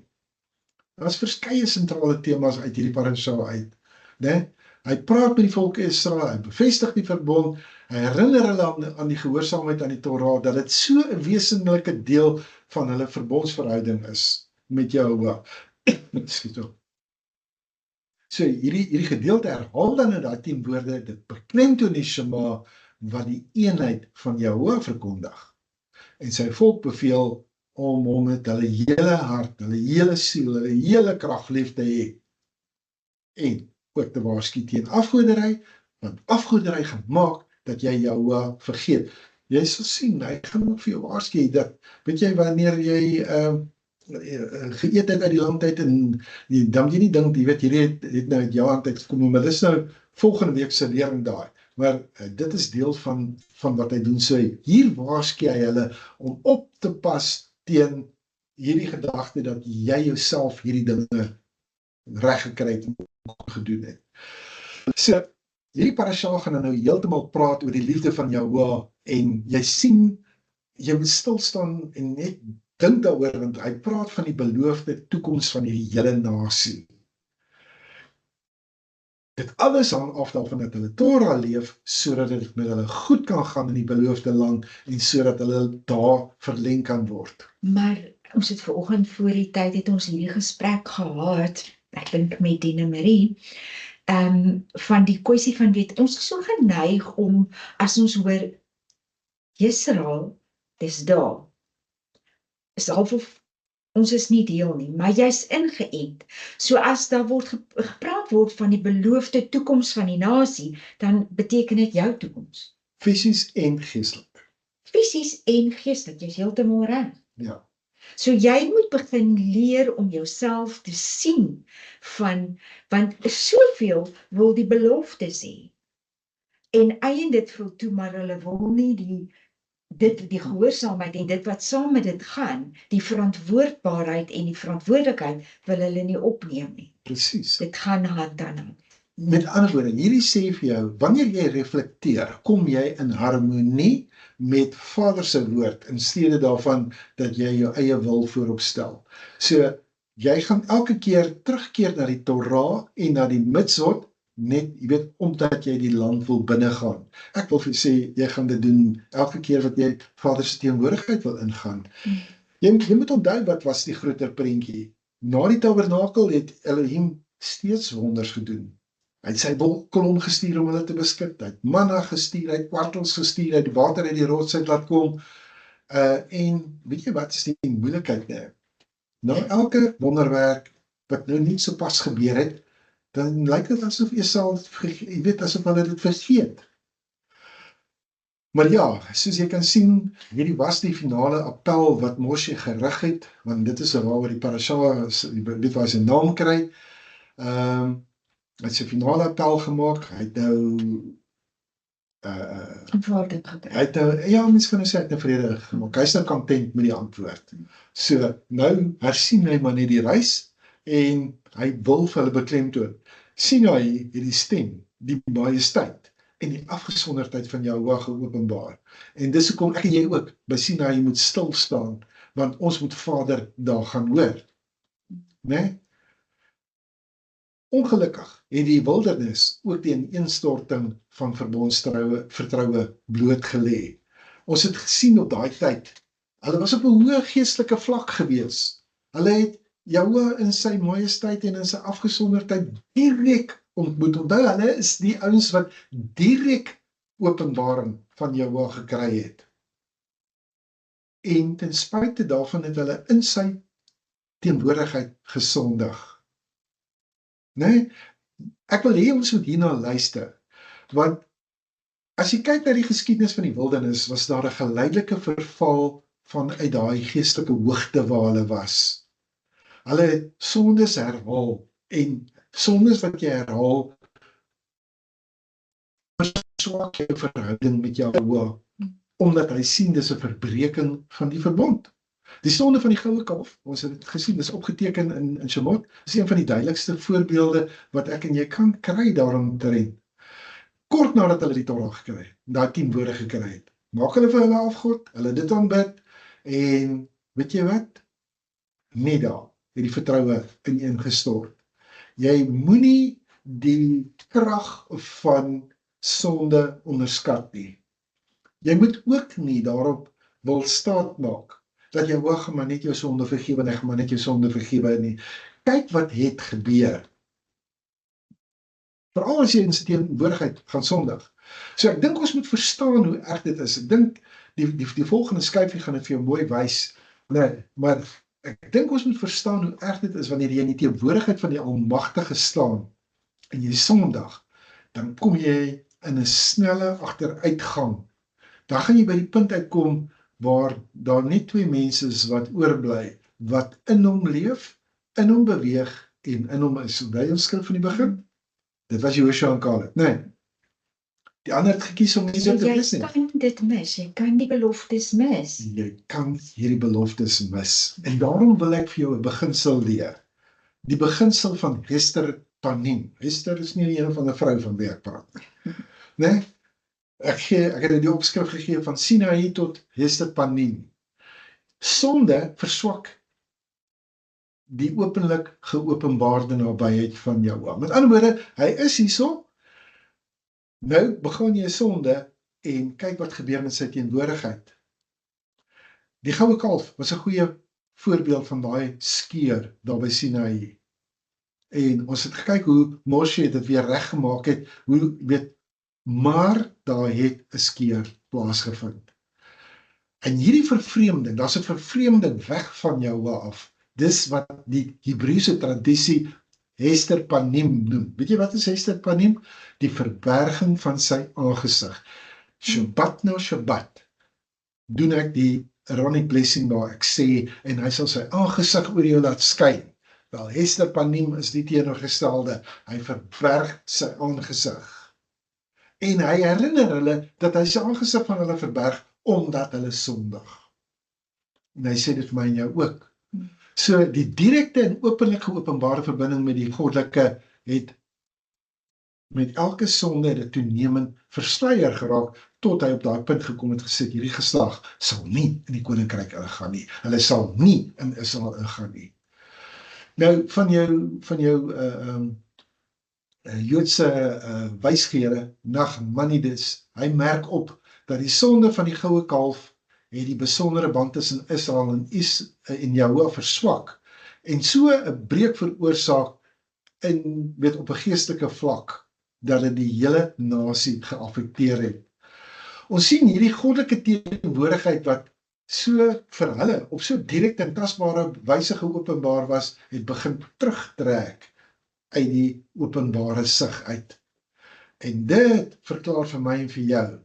Daar is verskeie sentrale temas uit hierdie parasha uit. Nee? Hy praat met die volk Israel, hy bevestig die verbond, hy herinner hulle aan die gehoorsaamheid aan die Torah, dat dit so 'n wesenlike deel van hulle verbondsverhouding is met Jahwe. So hierdie gedeelte herhaal dan in daai 10 woorde, dit beklemtoon die Shema, wat die eenheid van Jahwe verkondig. En sy volk beveel om hom met hulle hele hart, hulle hele siel, hulle hele krag lief te hê. En ook te waarsku teen afgoderry, want afgoderry gaan maak dat jy Jahwe vergeet. Jy sal sien, hy gaan ook vir jou waarsku dat, weet jy, wanneer jy geëet het uit die land uit, en dan jy nie dink, jy weet, hierdie het nou uit jou hand uit gekom, maar dis nou volgende week se lering daai. Maar dit is deel van wat hy doen. So hier waarsku hy hulle om op te pas teen hierdie gedagte dat jy jouself hierdie dinge reg gekry het en gedoen het. So hierdie parasha gaan nou heeltemal praat oor die liefde van Jahwe, en jy sien, jy moet stil staan en net dink daaroor, want hy praat van die beloofde toekoms van hierdie hele nasie. Dit alles hang af daarvan dat hulle Torah leef, sodat dit met hulle goed kan gaan in die beloofde land en sodat hulle daar verleng kan word. Maar ons het vanoggend voor die tyd het ons hierdie gesprek gehad, ek dink met Dina Marie, van die kwessie van weet, ons is so geneig om, as ons hoor Israel, dis daar. Is half of ons is nie deel nie, maar jy's ingeënt. So as daar word gepraat word van die beloofde toekoms van die nasie, dan beteken dit jou toekoms. Fisies en geestelik. Fisies en geestelik, jy's heeltemal reg. Ja. So jy moet begin leer om jouself te sien want soveel wil die beloftes hê. En eien dit voel toe, maar hulle wil nie die gehoorsaamheid en dit wat saam met dit gaan, die verantwoordbaarheid en die verantwoordelikheid wil hulle nie opneem nie. Presies. Dit gaan hand aan hand. Met ander woorde, hierdie sê vir jou, wanneer jy reflekteer, kom jy in harmonie met Vader se woord, in steede daarvan dat jy jou eie wil voorop stel. So, jy gaan elke keer terugkeer na die Torah en na die mitzvot, net, jy weet, omdat jy die land wil binnegaan. Ek wil vir jou sê, jy gaan dit doen elke keer wat jy Vader se teenwoordigheid wil ingaan. Jy moet onthou wat was die groter prentjie. Na die tabernakel het Elohim steeds wonders gedoen. Hy het sy wolkkolom gestuur om hulle te beskik, hy het manna gestuur, hy het kwartels gestuur, hy het die water uit die rots uit laat kom, en weet jy wat is die moeilikheid nou? Na elke wonderwerk wat nou nie so pas gebeur het, dan lyk dit asof jy weet, asof hulle dit vergeet. Maar ja, soos jy kan sien, hierdie was die finale appel wat Moshe gerig het, want dit is waaroor die parasha, dit waar hy sy naam kry. Hy het sy finale appel gemaak, hy het nou Aanvaarding gekry. hy het nou, ja, mens kan nou sê, hy het nou vrede gemaak, hy is nou content met die antwoord. So, nou hersien hy maar net die reis, en hy wil vir hulle beklemtoon. Sinai het die stem, die majesteit, en die afgesonderdheid van Jahweh geopenbaar. En dis hoekom ek en jy ook by Sinai moet stil staan, want ons moet Vader daar gaan hoor. Nee? Ongelukkig het die wildernis ook die ineenstorting van vertroue blootgelê. Ons het gesien op daai tyd, hulle was op 'n hoë geestelike vlak gewees. Hulle het Jahweh in sy majesteit en in sy afgesonderdheid direk ontmoet. Onthou, hulle is die ouens wat direk openbaring van Jahweh gekry het. En ten spyte daarvan het hulle in sy teenwoordigheid gesondig. Nee, ek wil hê ons moet hierna luister, want as jy kyk na die geskiedenis van die wildernis, was daar 'n geleidelike verval vanuit daai geestelike hoogte waar hulle was. Hulle het sondes herhaal, en sondes wat jy herhaal, verswak jou verhouding met Jahweh, omdat hy sien dis 'n verbreeking van die verbond. Die sonde van die goue kalf, ons het dit gesien, dis opgeteken in Shemot, is een van die duidelikste voorbeelde wat ek en jy kan kry daaromtrent. Kort nadat hulle die Torah gekry het, daai 10 woorde gekry het, maak hulle vir hulle afgod, hulle dit aanbid, en weet jy wat? Net daar het die vertroue ineengestort. Jy moenie die krag van sonde onderskat nie. Jy moet ook nie daarop wil staat maak, dat jy gaan maar net jou sonde vergewe, en ek gaan maar net jou sonde vergewe nie. Kyk wat het gebeur. Veral as jy in sy teenwoordigheid gaan sondig. So ek dink ons moet verstaan hoe erg dit is. Ek dink die volgende skyfie gaan dit vir jou mooi wys. Nee, maar ek dink ons moet verstaan hoe erg dit is wanneer jy in die teenwoordigheid van die Almagtige staan en jy sondig, dan kom jy in 'n snelle agteruitgang. Dan gaan jy by die punt uitkom waar daar net 2 mense is wat oorbly, wat in hom leef, in hom beweeg en in hom is. Onthou ons skrif van die begin? Dit was Joshua en Caleb, nee. Die ander het gekies om nie So dit te wees jy nie. kan dit mis, jy kan die beloftes mis. Jy kan hierdie beloftes mis. En daarom wil ek vir jou 'n beginsel leer. Die beginsel van Hester Panim. Hester is nie een van 'n vrou van wie ek praat nie. Nee? Ek het die opskrif gegee van Sinai tot Hester Panim. Sonde verswak die openlik geopenbaarde nabyheid van Jahweh. Met ander woorde, hy is hierso, nou begaan jy sonde en kyk wat gebeur met sy teenwoordigheid. Die goue kalf was 'n goeie voorbeeld van daai skeur daar by Sinaï. En ons het gekyk hoe Moshe dit weer reggemaak het, maar daar het 'n skeur plaasgevind. En hierdie vervreemding, daar's 'n vervreemding weg van Jahweh af. Dis wat die Hebreëse tradisie Hester Panim noem. Weet jy wat is Hester Panim? Die verberging van sy aangesig. Shabbat na Shabbat doen ek die Aaronic blessing waar ek sê, en hy sal sy aangesig oor jou laat skyn. Wel, Hester Panim is die teenoorgestelde. Hy verberg sy aangesig. En hy herinner hulle dat hy sy aangesig van hulle verberg, omdat hulle sondig. En hy sê dit vir my en jou ook. So die direkte en openlik geopenbare verbinding met die goddelike het met elke sonde het toenemend versluier geraak, tot hy op daai punt gekom het gesê, hierdie geslag sal nie in die koninkryk ingaan nie. Hulle sal nie in Israel ingaan nie. Nou, van jou Joodse wysgeere, Nachmanides, hy merk op dat die sonde van die goue kalf het die besondere band tussen Israel en Jahweh verswak en so 'n breuk veroorsaak op 'n geestelike vlak dat dit die hele nasie geaffekteer het. Ons sien hierdie goddelike teenwoordigheid wat so vir hulle op so direk en tasbare wyse geopenbaar was, het begin terugtrek uit die openbare sig uit. En dit verklaar vir my en vir jou,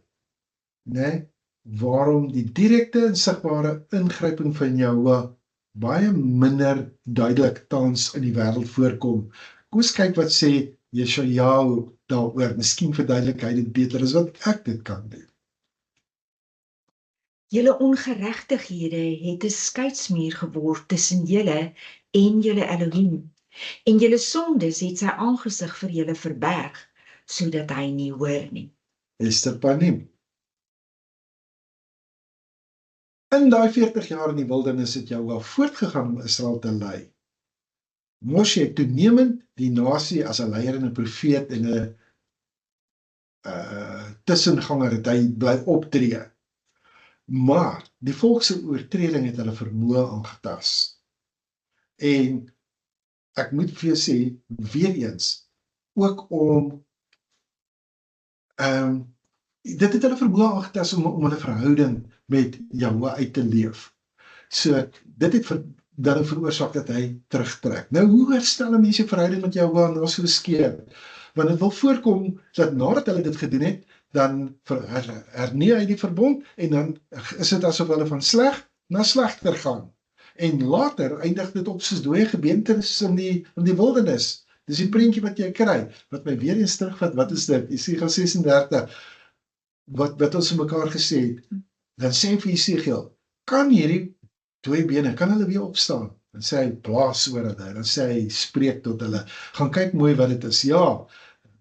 waarom die direkte en sigbare ingryping van Jahweh baie minder duidelik tans in die wêreld voorkom. Kom ons kyk wat sê Jesjajahu daaroor. Miskien verduidelik hy dit beter as wat ek dit kan doen. Julle ongeregtighede het 'n skeidsmuur geword tussen julle en julle Elohim, en julle sondes het sy aangesig vir julle verberg, sodat hy nie hoor nie. Hester Panim. In daai 40 jaar in die wildernis het Jahweh voortgegaan om Israel te lei. Moshe het toenemend die nasie as 'n leier en 'n profeet en 'n tussenganger het hy bly optree. Maar die volk se oortreding het hulle vermoë aangetast. En ek moet vir jou sê, weer eens, ook om dit het hulle vermoë aangetast om hulle verhouding met Jahweh uit te leef. So dit het dan veroorsaak dat hy terugtrek. Nou, hoe herstel 'n mens se verhouding met Jahweh na so 'n skeur? Want dit wil voorkom dat nadat hulle dit gedoen het, dan hernie hy die verbond en dan is dit asof hulle van sleg na slegter gaan. En later eindig dit op soos dooie gebeentes in die wildernis. Dis die prentjie wat jy kry, wat my weer eens terugvat. Wat is dit? Jesegiel 36, wat ons vir mekaar gesê het. Dan sê vir Jesegiel, kan hierdie twee bene, kan hulle weer opstaan? Dan sê hy, blaas oor hulle. Dan sê hy, spreek tot hulle. Gaan kyk mooi wat dit is. Ja,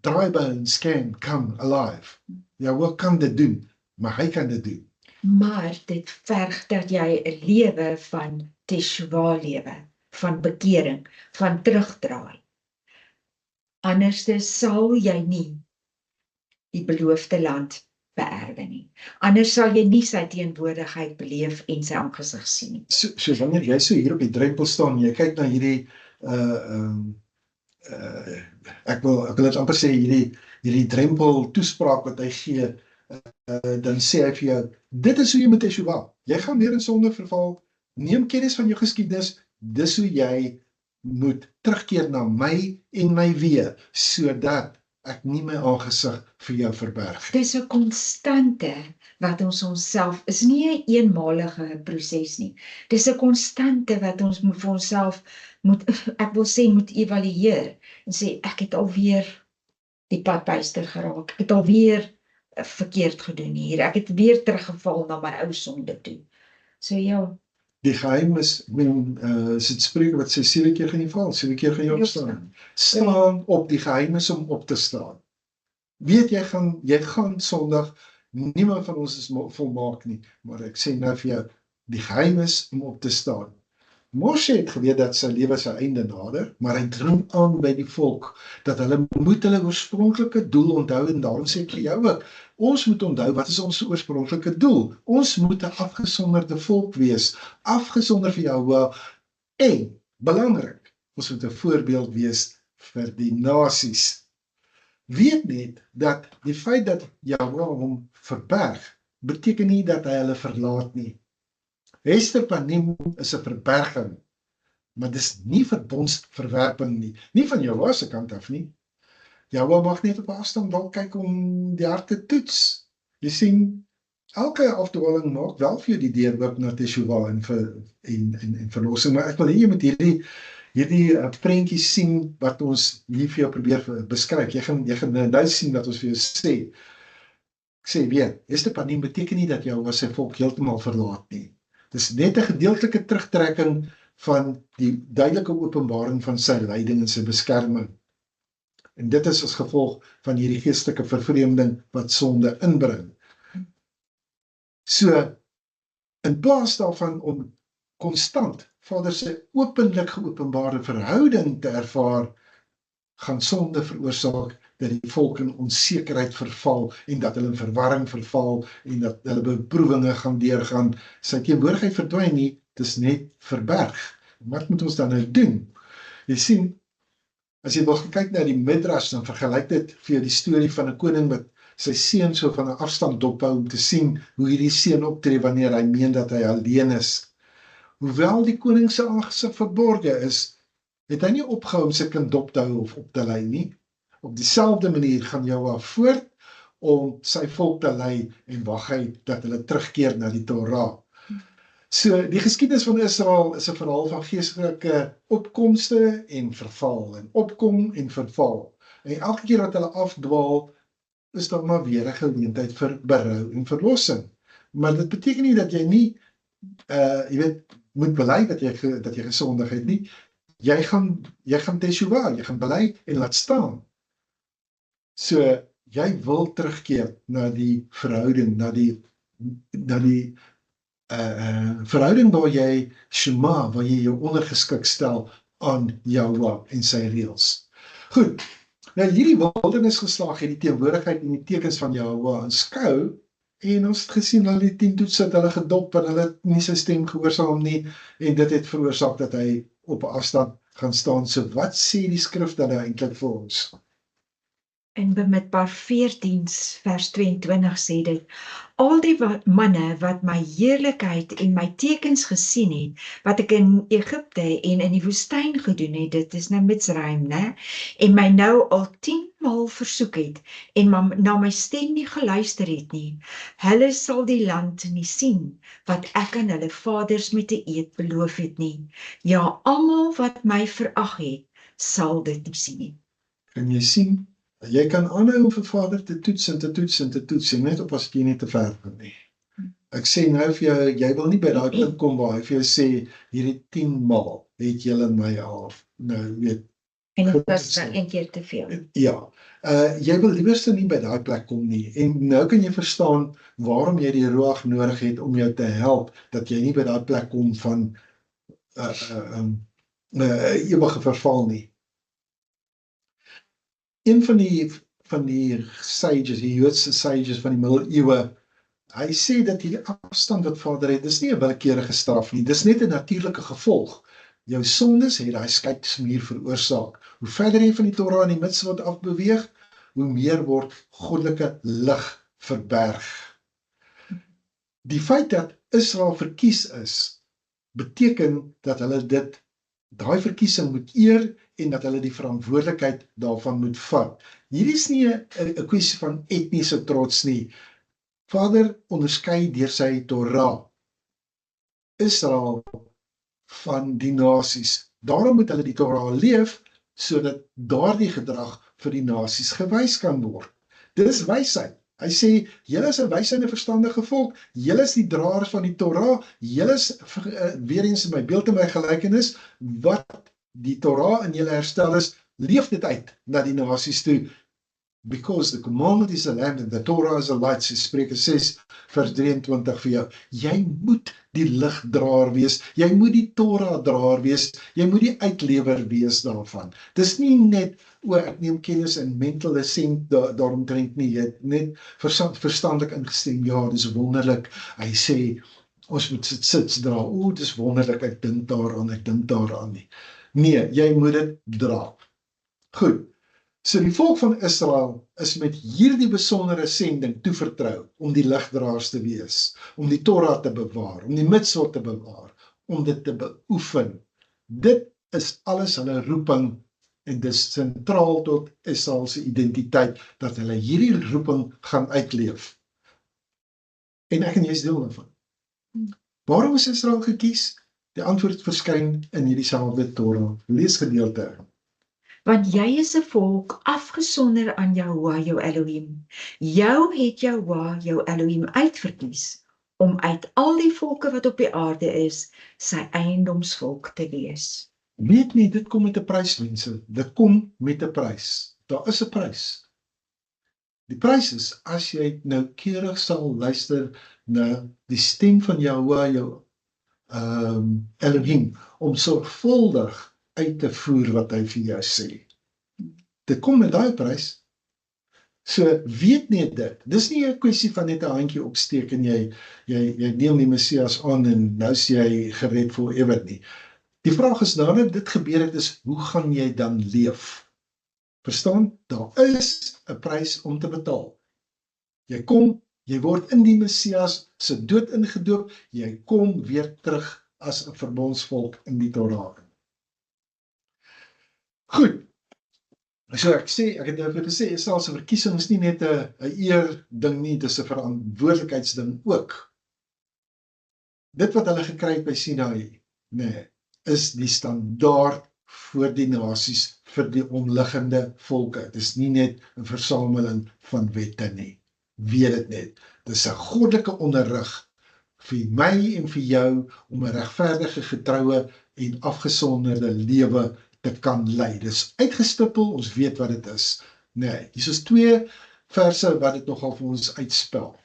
dry bones can come alive. Jahweh kan dit doen, maar hy kan dit doen. Maar dit verg dat jy 'n lewe van teshuva lewe, van bekering, van terugdraai. Anders sal jy nie die beloofde land beerwe nie. Anders sal jy nie sy teenwoordigheid beleef en sy aangesig sien nie. So wanneer jy so hier op die drempel staan, jy kyk na hierdie ek wil dit amper sê hierdie drempel toespraak wat hy gee, dan sê hy vir jou, dit is hoe jy moet teshuva. Jy gaan weer in sonde verval, neem kennis van jou geskiedenis, dis hoe jy moet terugkeer na my en my weë, sodat ek nie my aangesig vir jou verberg. Dis 'n konstante wat ons onsself, is nie 'n eenmalige proses nie. Dis 'n konstante wat ons moet vir onsself moet evalueer en sê, ek het alweer die pad byster geraak, ek het alweer verkeerd gedoen hier, ek het weer teruggeval na my ou sonde toe. So ja. Die geheim is, is dit Spreuke wat sê, 7 keer gaan jy val, 7 keer gaan jy opstaan. Staan op, die geheim is om op te staan. Weet jy gaan sondig, niemand van ons is volmaak nie, maar ek sê nou vir jou, die geheim is om op te staan. Moshe het geweet dat sy lewe sy einde nader, maar hy dring aan by die volk, dat hulle moet hulle oorspronklike doel onthou, en daarom sê ek vir jou ook, ons moet onthou, wat is ons oorspronklike doel? Ons moet 'n afgesonderde volk wees, afgesonder vir Jahweh, en, belangrik, ons moet 'n voorbeeld wees vir die nasies. Weet net, dat die feit dat Jahweh hom verberg, beteken nie dat hy hulle verlaat nie. Hester Panim is 'n verberging, maar dis nie verbondsverwerping nie. Nie van Jahweh se kant af nie. Jahweh mag net op afstand dalk kyk om die hart te toets. Jy sien, elke afdwaling maak wel vir jou die deur oop na Teshuvah en verlossing, maar ek wil hê jy moet hierdie prentjies sien wat ons hier vir jou probeer beskryf. Jy gaan nou sien wat ons vir jou sê. Ek sê weer, Hester Panim beteken nie dat Jahweh sy volk heeltemal verlaat nie. Dis net 'n gedeeltelike terugtrekking van die duidelike openbaring van sy leiding en sy beskerming. En dit is as gevolg van hierdie geestelike vervreemding wat sonde inbring. So, in plaas daarvan om konstant Vader sy openlik geopenbaarde verhouding te ervaar, gaan sonde veroorsaak dat die volk in onsekerheid verval en dat hulle in verwarring verval en dat hulle beproewinge gaan deurgaan. Sy teenwoordigheid verdwyn nie, dit is net verberg. Wat moet ons dan nou doen? Jy sien, as jy wil kyk na die Midrash, dan vergelyk dit vir jou die storie van 'n koning wat sy seun so van 'n afstand dophou om te sien hoe hierdie seun optree wanneer hy meen dat hy alleen is. Hoewel die koning se aangesig verborge is, het hy nie opgehou om sy kind dop te hou of op te lei nie. Op dieselfde manier gaan Jahweh voort om sy volk te lei en wag hy dat hulle terugkeer na die Torah. So, die geskiedenis van Israel is 'n verhaal van geestelike opkomste en verval, en opkom en verval. En elke keer wat hulle afdwaal, is daar maar weer 'n geleentheid vir berou en verlossing. Maar dit beteken nie dat jy nie, moet bely dat jy gesondig het nie. Jy gaan Teshuvah, jy gaan bely en laat staan. So, jy wil terugkeer na die verhouding, na die verhouding waar jy Shema, waar jy jou ondergeskik stel aan Jahweh en sy reëls. Goed, nou hierdie wildernisgeslag het die teenwoordigheid en die tekens van Jahweh aanskou, en ons het gesien hulle die 10 toets het hulle gedop en hulle het nie sy stem gehoorsaam nie, en dit het veroorsaak dat hy op 'n afstand gaan staan. So wat sê die skrif dan eintlik vir ons? In Bemidbar 14 vers 22 sê dit, al die manne wat my heerlikheid en my tekens gesien het, wat ek in Egipte en in die woestyn gedoen het, dit is nou Mitzrayim, né? En my nou al 10 maal versoek het, en na my stem nie geluister het nie, hulle sal die land nie sien, wat ek aan hulle vaders met 'n eed beloof het nie. Ja, almal wat my verag het, sal dit nie sien nie. Kan jy sien? Jy kan aanhou om vir Vader te toets en te toets en te toets, en net op as jy nie te ver gaan nie. Ek sê nou vir jou, jy wil nie by daai punt kom waar hy vir jou sê, hierdie 10 maal het julle my al, nou weet. En dit was dan 1 keer te veel. Ja, jy wil liewerste nie by daai plek kom nie, en nou kan jy verstaan waarom jy die Ruach nodig het om jou te help, dat jy nie by daai plek kom van ewige verval nie. Een van die sages, die Joodse sages van die middeleeue, hy sê dat die afstand wat Vader het, dis nie 'n willekeurige straf nie, dis net 'n natuurlike gevolg. Jou sondes het daai skeidsmuur veroorsaak. Hoe verder jy van die Torah in die mitzvot afbeweeg, hoe meer word goddelike lig verberg. Die feit dat Israel verkies is, beteken dat hulle daai verkiesing moet eer en dat hulle die verantwoordelikheid daarvan moet vat. Hierdie is nie 'n kwessie van etniese trots nie. Vader onderskei deur sy Torah Israel van die nasies. Daarom moet hulle die Torah leef, sodat daardie gedrag vir die nasies gewys kan word. Dis wysheid. Hy sê, julle is 'n wys en 'n verstandige volk, julle is die draers van die Torah, julle is weer eens in my beeld en my gelykenis, wat die Torah in julle herstel is, leef dit uit na die nasies toe. because the commandment is a lamp and the Torah is a light, sê Spreuke 6 vers 23 vir jou. Jy moet die ligdraer wees, jy moet die Torah draer wees, jy moet die uitlewer wees daarvan. Dis nie net, ek neem kennis en mental assent daaromtrent nie, jy het net verstandelik ingestem, ja, dis wonderlik, hy sê, ons moet sits dra, dis wonderlik, ek dink daaraan nie. Nee, jy moet dit dra. Goed, so die volk van Israel is met hierdie besondere sending toevertrou om die ligdraers te wees, om die Torah te bewaar, om die mitzvot te bewaar, om dit te beoefen. Dit is alles hulle roeping en dis sentraal tot Israel se identiteit, dat hulle hierdie roeping gaan uitleef. En ek en jy is deel daarvan. Waarom is Israel gekies? Die antwoord verskyn in hierdie selfde Torah. Lees gedeelte. Want jy is 'n volk afgesonder aan Jahoua, jou Elohim. Jou het Jahoua, jou Elohim uitverkies, om uit al die volke wat op die aarde is, sy eiendomsvolk te wees. Weet nie, dit kom met 'n prys, mense. Dit kom met 'n prys. Daar is 'n prys. Die prys is, as jy noukeurig sal luister na die stem van Jahoua, jou Elohim, om sorgvuldig uit te voer wat hy vir jou sê. Dit kom met daai prys. So weet net dit. Dis nie 'n kwessie van net 'n handjie opsteek en jy neem die Messias aan en nou is jy gered forever nie. Die vraag is nadat dit gebeur het is, hoe gaan jy dan leef? Verstaan? Daar is 'n prys om te betaal. Jy kom, jy word in die Messias se dood ingedoop, jy kom weer terug as 'n verbondsvolk in die Torah. Goed. So ek het nou gesê, Israel se verkiesing is nie net 'n eer ding nie, dis 'n verantwoordelikheidsding ook. Dit wat hulle gekry het by Sinai, is die standaard vir die nasies, vir die omliggende volke. Dit is nie net 'n versameling van wette nie. Weet dit net. Dis 'n goddelike onderrig vir my en vir jou om 'n regverdige, getroue en afgesonderde lewe te kan lei. Dis uitgestippel, ons weet wat dit is. Hier is 2 verse wat dit nogal vir ons uitspel.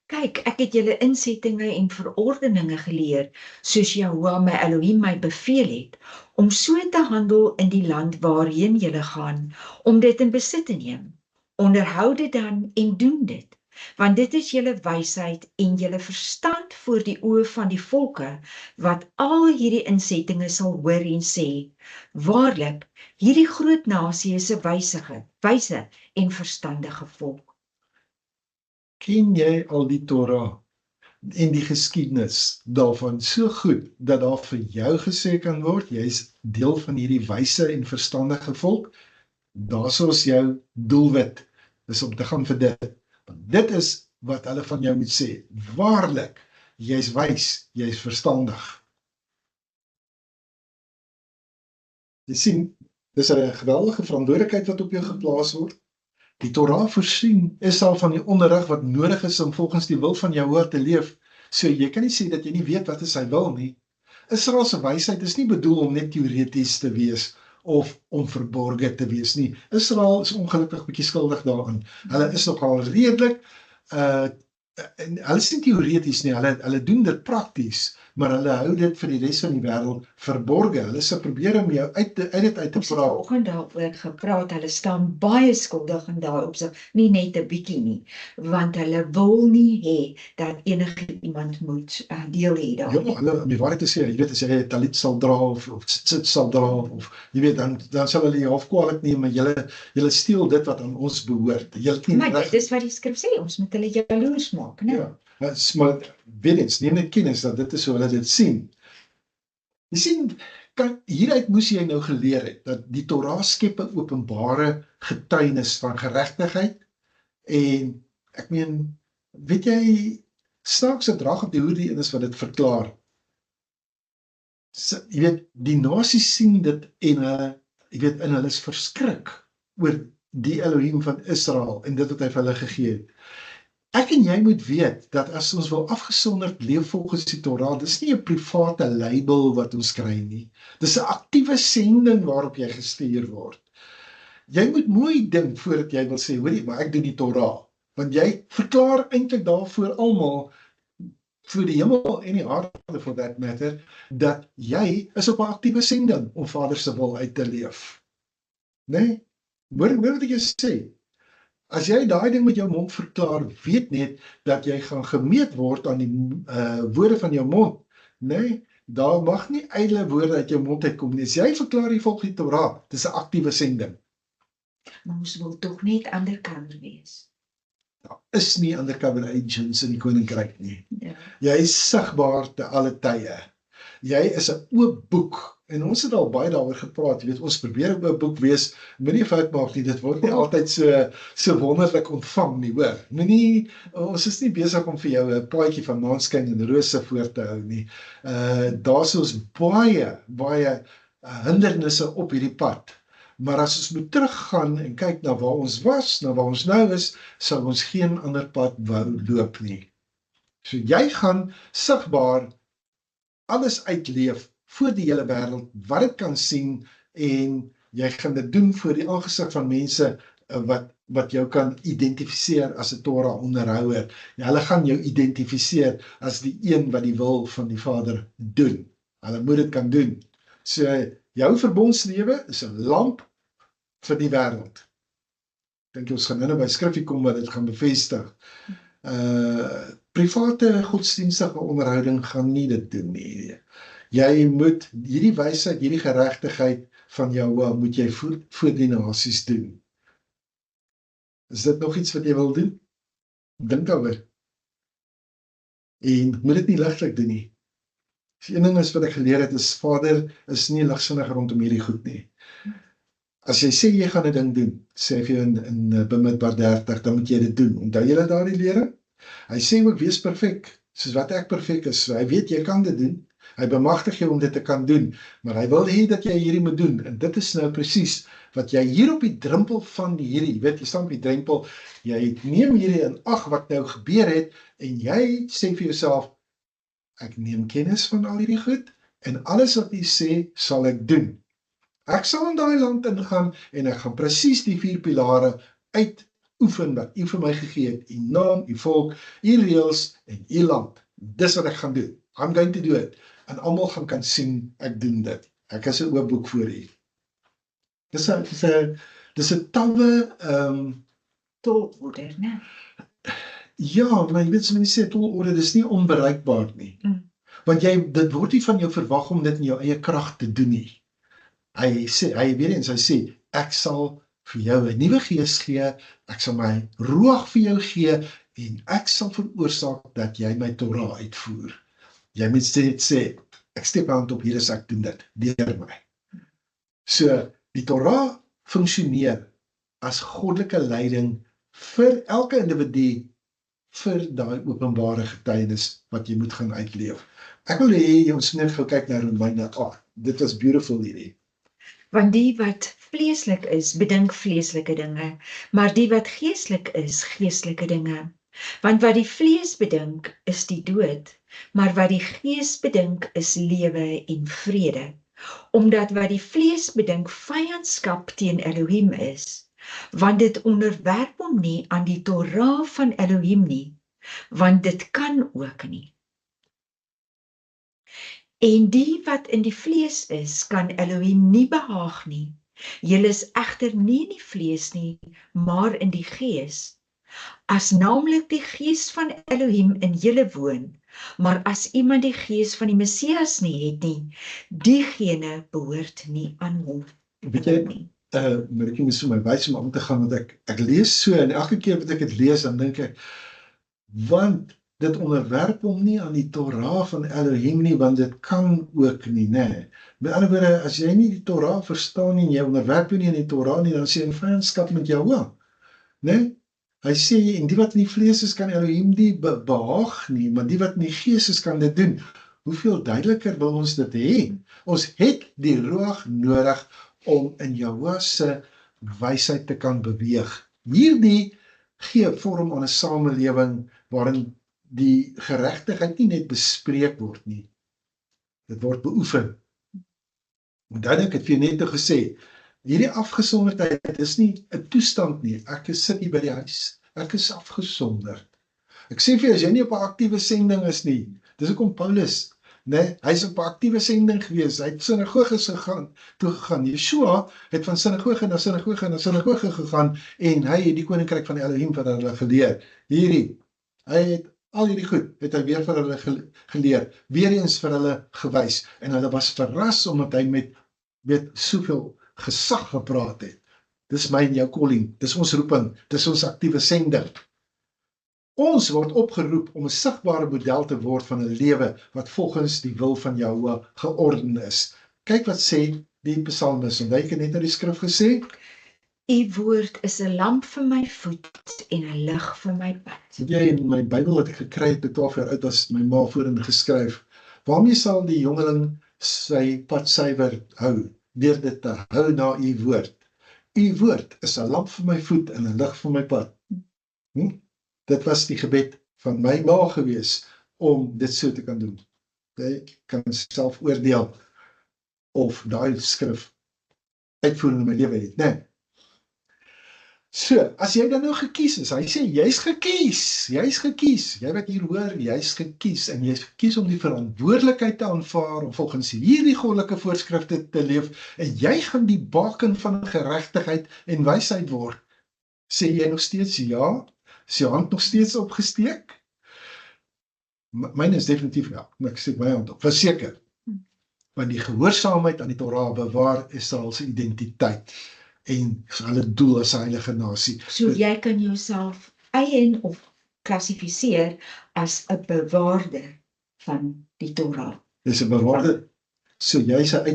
Kyk, ek het julle insettinge en verordeninge geleer, soos Jahoua my Elohim my beveel het, om so te handel in die land waarheen julle gaan, om dit in besit te neem. Onderhou dit dan en doen dit, want dit is julle wysheid en julle verstand voor die oë van die volke, wat al hierdie insettinge sal hoor en sê, waarlik, hierdie groot nasie is 'n wyse en verstandige volk. Ken jy al die Torah en die geskiedenis daarvan so goed, dat daar vir jou gesê kan word, jy is deel van hierdie wyse en verstandige volk? Daarso is jou doelwit, is om te gaan vir dit. Want dit is wat hulle van jou moet sê. Waarlik, jy is wys, jy is verstandig. Jy sien, dis 'n geweldige verantwoordelikheid wat op jou geplaas word. Die Torah voorsien is al van die onderrig wat nodig is om volgens die wil van Jahoua te leef. So jy kan nie sê dat jy nie weet wat is sy wil nie. Israel se wysheid is nie bedoel om net teoreties te wees of om verborge te wees nie. Israel is ongelukkig bietjie skuldig daarin. Hulle is nogal redelik, en hulle is nie teoreties nie, hulle doen dit prakties, maar hulle hou dit vir die res van die wêreld verborge. Hulle se probeer om jou uit te praat. Ons het vanoggend daaroor gepraat, hulle staan baie skuldig in daai opsig, nie net 'n bietjie nie, want hulle wil nie hê dat enige iemand moet deel hê daarin. Ja, hulle, om die waarheid te sê, jy weet, as jy 'n talit sal dra, of sit sal dra, of jy weet, dan sal hulle jou halfkwaadlik neem, maar julle steel dit wat aan ons behoort. Maar dit is wat die skrif sê, ons moet hulle jaloers maak, né? Ja, maar weet eens, neem net kennis dat dit is hoe hulle dit sien. Jy sien, hieruit moes jy nou geleer het, dat die Torah skep 'n openbare getuienis van geregtigheid, en ek meen, weet jy, snaakse drag op die hoe die een is wat dit verklaar. Jy weet, die nasies sien dit en hulle is verskrik oor die Elohim van Israel en dit wat hy vir hulle gegee het. Ek en jy moet weet dat as ons wil afgesonderd leef volgens die Torah, dis nie 'n private label wat ons kry nie. Dis 'n aktiewe sending waarop jy gestuur word. Jy moet mooi dink voordat jy wil sê, hoorie, maar ek doen die Torah. Want jy verklaar eintlik daarvoor almal, vir die hemel en die aarde for that matter, dat jy is op 'n aktiewe sending om Vader se wil uit te leef. Nee? Hoor wat ek jou sê. As jy daai ding met jou mond verklaar, weet net dat jy gaan gemeet word aan die woorde van jou mond. Nee, daar mag nie ydelle woorde uit jou mond uitkom nie. As jy verklaar jy volg die Torah, dis 'n aktiewe sending. Maar ons wil tog net undercover wees. Daar is nie undercover agents in die koninkryk nie. Ja. Jy is sigbaar te alle tye. Jy is 'n oop boek. En ons het al baie daaroor gepraat. Jy weet, ons probeer 'n oop boek wees. Moenie fout maak nie. Dit word nie altyd so wonderlik ontvang nie, hoor. Ons is nie besig om vir jou 'n plaatjie van maanskyn en rose voor te hou nie. Daar's ons baie hindernisse op hierdie pad. Maar as ons moet teruggaan en kyk na waar ons was, na waar ons nou is, sal ons geen ander pad wou loop nie. So jy gaan sigbaar alles uitleef voor die hele wêreld, wat dit kan sien, en jy gaan dit doen voor die aangesig van mense wat jou kan identifiseer as 'n Torah onderhouer. Ja, hulle gaan jou identifiseer as die een wat die wil van die Vader doen. Hulle moet dit kan doen. So jou verbondslewe is 'n lamp vir die wêreld. Ek dink ons gaan nou by skrifgie kom wat dit gaan bevestig. Private godsdienstige onderhouding gaan nie dit doen nie. Jy moet hierdie wysheid, hierdie geregtigheid van Jahweh moet jy voor die nasies doen. Is dit nog iets wat jy wil doen? Dink daaroor. En moet dit nie ligtelik doen nie. Die een ding is wat ek geleer het is, Vader is nie ligsinnig rondom hierdie goed nie. As jy sê jy gaan 'n ding doen, sê vir jou in Bemidbar 30, dan moet jy dit doen. Onthou julle daardie lering? Hy sê ook wees perfek, soos wat ek perfek is. So hy weet jy kan dit doen. Hy bemagtig jou om dit te kan doen, maar hy wil hê dat jy hierdie moet doen. En dit is nou presies wat jy hier op die drempel van hierdie, jy weet, jy staan op die drempel, jy neem hierdie in ag wat nou gebeur het, en jy sê vir jouself, ek neem kennis van al hierdie goed, en alles wat jy sê, sal ek doen. Ek sal in daai land ingaan, en ek gaan presies die 4 pilare uitoefen wat u vir my gegee het, u naam, u volk, u reëls en u land. Dis wat ek gaan doen. I'm going to do it. En almal gaan kan sien, ek doen dit. Ek is 'n oop boek voor u. Dis 'n tawe, Tolorder, né? ja, maar jy weet so mense sê, tolorde, dis nie onbereikbaar nie. Want dit word nie van jou verwag om dit in jou eie krag te doen nie. Hy sê, ek sal vir jou 'n nuwe gees gee, ek sal my ruach vir jou gee, en ek sal veroorsaak dat jy my Torah uitvoer. Jy moet sê, ek steek my hand op, hier is ek doen dit, deur my. So, die Torah funksioneer as goddelike leiding vir elke individu, vir daai openbare getuienis wat jy moet gaan uitleef. Ek wil hê ons net gou kyk na Romeine 8. Dit was beautiful hierdie. Want die wat vleeslik is, bedink vleeslike dinge, maar die wat geestelik is, geestelike dinge. Want wat die vlees bedink, is die dood, maar wat die gees bedink, is lewe en vrede. Omdat wat die vlees bedink vyandskap teen Elohim is, want dit onderwerp hom nie aan die Torah van Elohim nie, want dit kan ook nie. En die wat in die vlees is, kan Elohim nie behaag nie. Julle is egter nie in die vlees nie, maar in die gees. As naamlik die gees van Elohim in julle woon, maar as iemand die gees van die Messias nie het nie, diegene behoort nie aan hom. Weet jy, Marieke moes vir my wys om te gaan, want ek lees so, en elke keer wat ek dit lees, dan dink ek, want dit onderwerp hom nie aan die Torah van Elohim nie, want dit kan ook nie, nee. Met ander woorde, as jy nie die Torah verstaan nie, en jy onderwerp nie aan die Torah nie, dan sê jy in vyandskap met Jahweh, nee. Hy sê, en die wat in die vlees is, kan Elohim nie behaag nie, maar die wat in die gees is, kan dit doen. Hoeveel duideliker wil ons dit hê? Ons het die ruach nodig om in Jahweh se wysheid te kan beweeg. Hierdie gee vorm aan 'n samelewing waarin die geregtigheid nie net bespreek word nie. Dit word beoefen. En dan ek het vir jou net gesê, hierdie afgesonderdheid is nie 'n toestand nie. Ek sit hier by die huis. Ek is afgesonderd. Ek sê vir jou, as jy nie op 'n aktiewe sending is nie, dis hoekom Paulus, hy is op 'n aktiewe sending gewees. Hy het sinagoges toe gegaan. Yeshua het van sinagoge na sinagoge na sinagoge gegaan en hy het die koninkryk van Elohim vir hulle geleer. Hy het al hierdie goed het hy weer vir hulle geleer, weer eens vir hulle gewys en hulle was verras omdat hy met soveel gesag gepraat het. Dis my en jou calling, dis ons roeping, dis ons aktiewe sending. Ons word opgeroep om 'n sigbare model te word van 'n lewe wat volgens die wil van Jahwe georden is. Kyk wat sê die psalmis, en hy het net nou die skrif gesê, U woord is 'n lamp vir my voet en 'n lig vir my pad. weet jy, in my Bybel wat ek gekry het, 12 jaar oud was my ma voorin geskryf, waarmee sal die jongeling sy pad suiwer hou, deur dit te hou na u woord. U woord is 'n lamp vir my voet en 'n lig vir my pad. Dit was die gebed van my ma gewees, om dit so te kan doen. Jy kan self oordeel, of daai skrif uitvoering in my lewe het, né? So, as jy dan nou gekies is, hy sê, jy's gekies, jy wat hier hoor, jy's gekies, en jy's gekies om die verantwoordelikheid te aanvaar, om volgens hierdie goddelike voorskrifte te leef, en jy gaan die baken van geregtigheid en wysheid word. Sê jy nog steeds ja? Is jou hand nog steeds opgesteek? Myne is definitief ja, maar ek steek my hand op, verseker. Want die gehoorsaamheid aan die Torah bewaar Israel se identiteit en hulle doel as 'n heilige nasie. So jy kan jouself eien of klassifiseer as 'n bewaarder van die Torah. Dis 'n bewaarder. So jy's 'n